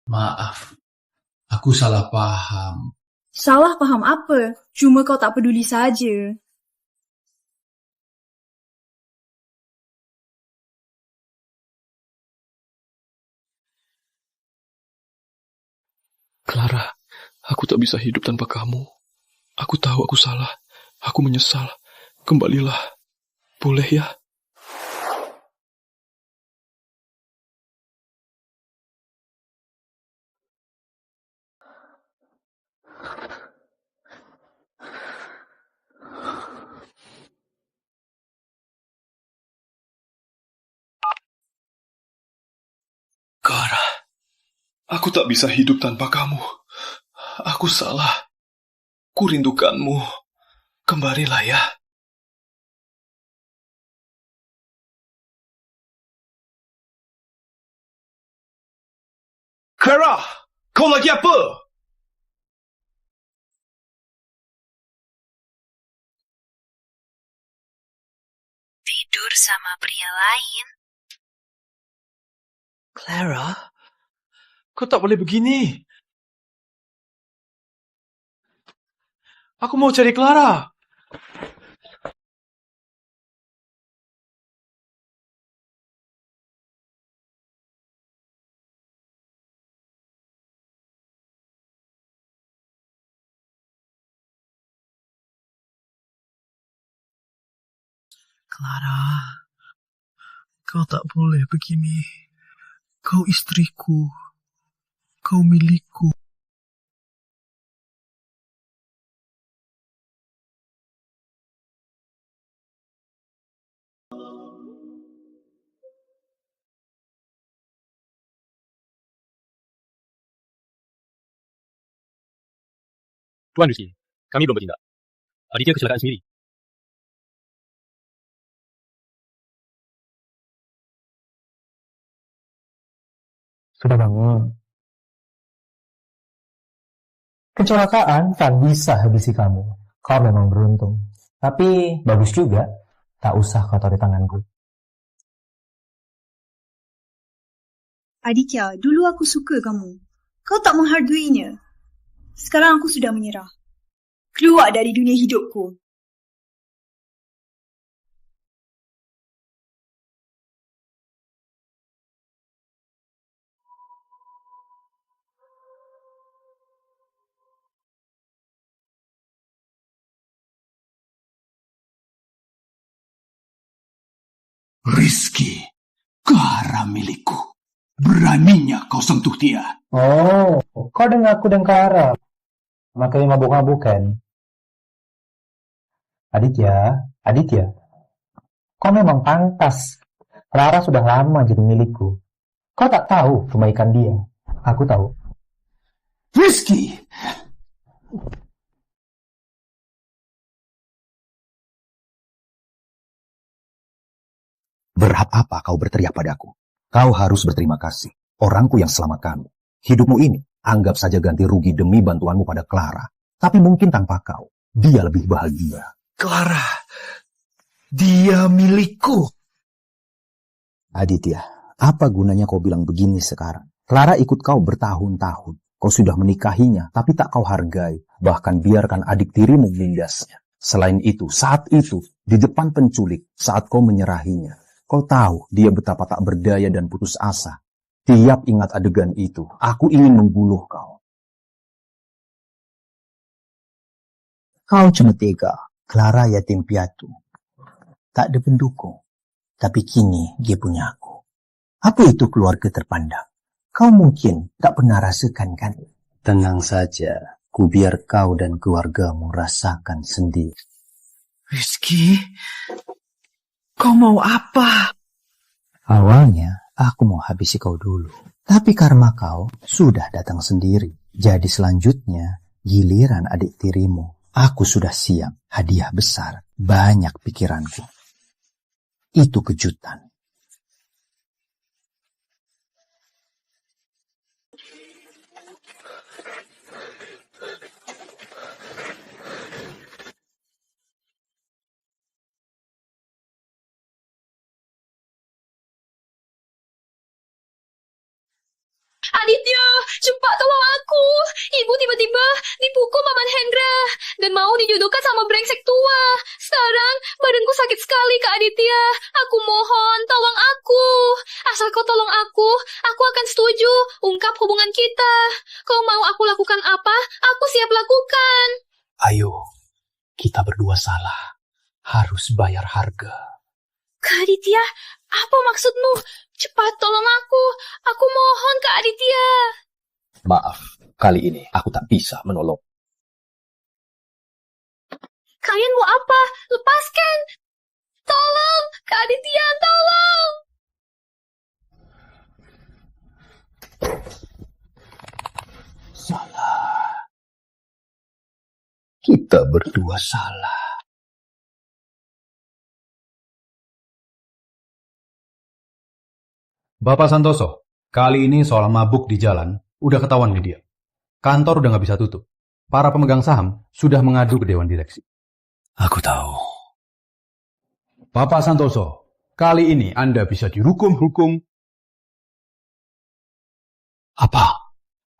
Maaf, aku salah paham. Salah paham apa? Cuma kau tak peduli saja. Clara, aku tak bisa hidup tanpa kamu. Aku tahu aku salah. Aku menyesal. Kembalilah. Boleh ya? Aku tak bisa hidup tanpa kamu. Aku salah. Kurindukanmu. Kembalilah ya. Clara, kau lagi apa? Tidur sama pria lain. Clara, kau tak boleh begini. Aku mau cari Clara. Clara, kau tak boleh begini. Kau istriku. Kau milikku. Tuan Rizky, kami belum bertindak. Aditya kecelakaan sendiri. Sudah bangun. Kecelakaan tak bisa habisi kamu. Kau memang beruntung. Tapi bagus juga. Tak usah kotori tanganku. Aditya, dulu aku suka kamu. Kau tak menghargainya. Sekarang aku sudah menyerah. Keluar dari dunia hidupku. Rizky, Clara milikku. Beraninya kau sentuh dia. Oh, kau dengar aku dan Clara. Makanya mabuk-mabuk kan? Aditya, kau memang pantas. Clara sudah lama jadi milikku. Kau tak tahu kebaikan dia. Aku tahu. Rizky! Berhak apa kau berteriak padaku? Kau harus berterima kasih. Orangku yang selamatkanmu. Hidupmu ini, anggap saja ganti rugi demi bantuanmu pada Clara. Tapi mungkin tanpa kau, dia lebih bahagia. Clara, dia milikku. Aditya, apa gunanya kau bilang begini sekarang? Clara ikut kau bertahun-tahun. Kau sudah menikahinya, tapi tak kau hargai. Bahkan biarkan adik tirimu menindasnya. Selain itu, saat itu, di depan penculik, saat kau menyerahinya, kau tahu dia betapa tak berdaya dan putus asa. Tiap ingat adegan itu, aku ingin membunuh kau. Kau cuma tega. Clara yatim piatu. Tak ada pendukung. Tapi kini dia punya aku. Apa itu keluarga terpandang? Kau mungkin tak pernah rasakan kan? Tenang saja. Ku biar kau dan keluargamu rasakan sendiri. Rizky, kau mau apa? Awalnya aku mau habisi kau dulu. Tapi karma kau sudah datang sendiri. Jadi selanjutnya giliran adik tirimu. Aku sudah siap. Hadiah besar. Banyak pikiranku. Itu kejutan. Aditya, cepat tolong aku. Ibu tiba-tiba dipukul Paman Hendra dan mau dijodohkan sama brengsek tua. Sekarang badanku sakit sekali, Kak Aditya. Aku mohon, tolong aku. Asal kau tolong aku akan setuju ungkap hubungan kita. Kau mau aku lakukan apa, aku siap lakukan. Ayo, kita berdua salah. Harus bayar harga. Kak Aditya, apa maksudmu? Cepat tolong aku. Aku mohon, Kak Aditya. Maaf, kali ini aku tak bisa menolong. Kalian mau apa? Lepaskan. Tolong, Kak Aditya, tolong. Salah. Kita berdua salah. Bapak Santoso, kali ini soal mabuk di jalan udah ketahuan media. Kantor udah nggak bisa tutup. Para pemegang saham sudah mengadu ke Dewan Direksi. Aku tahu. Bapak Santoso, kali ini Anda bisa dihukum. Apa?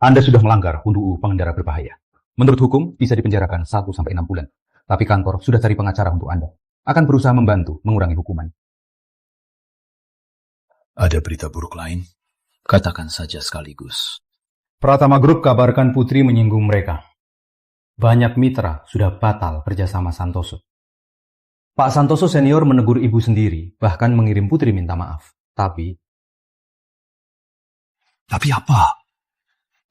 Anda sudah melanggar UU pengendara berbahaya. Menurut hukum, bisa dipenjarakan 1-6 bulan. Tapi kantor sudah cari pengacara untuk Anda. Akan berusaha membantu mengurangi hukuman. Ada berita buruk lain? Katakan saja sekaligus. Pratama Group kabarkan Putri menyinggung mereka. Banyak mitra sudah batal kerjasama Santoso. Pak Santoso senior menegur ibu sendiri, bahkan mengirim Putri minta maaf. Tapi apa?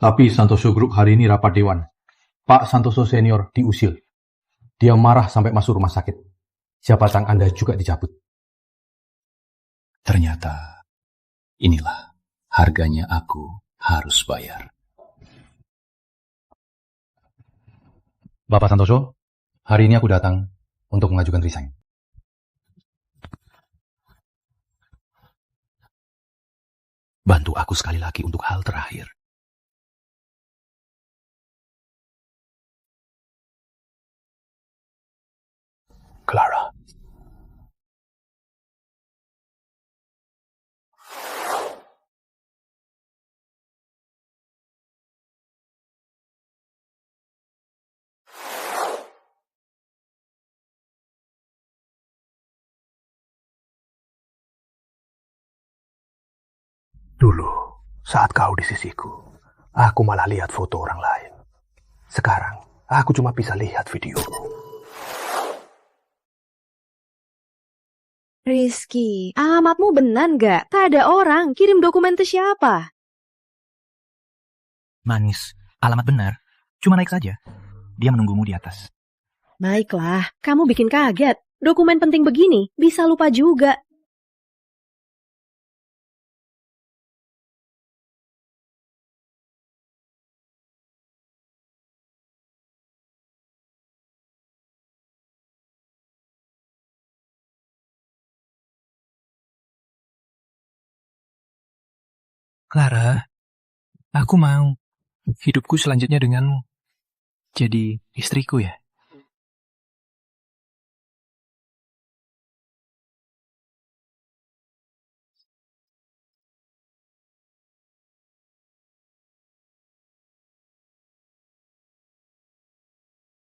Tapi Santoso Group hari ini rapat dewan. Pak Santoso senior diusir. Dia marah sampai masuk rumah sakit. Jabatan Anda juga dicabut. Ternyata inilah harganya aku harus bayar. Bapak Santoso, hari ini aku datang untuk mengajukan resign. Bantu aku sekali lagi untuk hal terakhir. Clara. Dulu, saat kau di sisiku, aku malah lihat foto orang lain. Sekarang, aku cuma bisa lihat videomu. Rizky, alamatmu benar nggak? Tak ada orang. Kirim dokumen ke siapa? Manis, alamat benar. Cuma naik saja. Dia menunggumu di atas. Baiklah, kamu bikin kaget. Dokumen penting begini, bisa lupa juga. Clara, aku mau hidupku selanjutnya denganmu. Jadi istriku ya.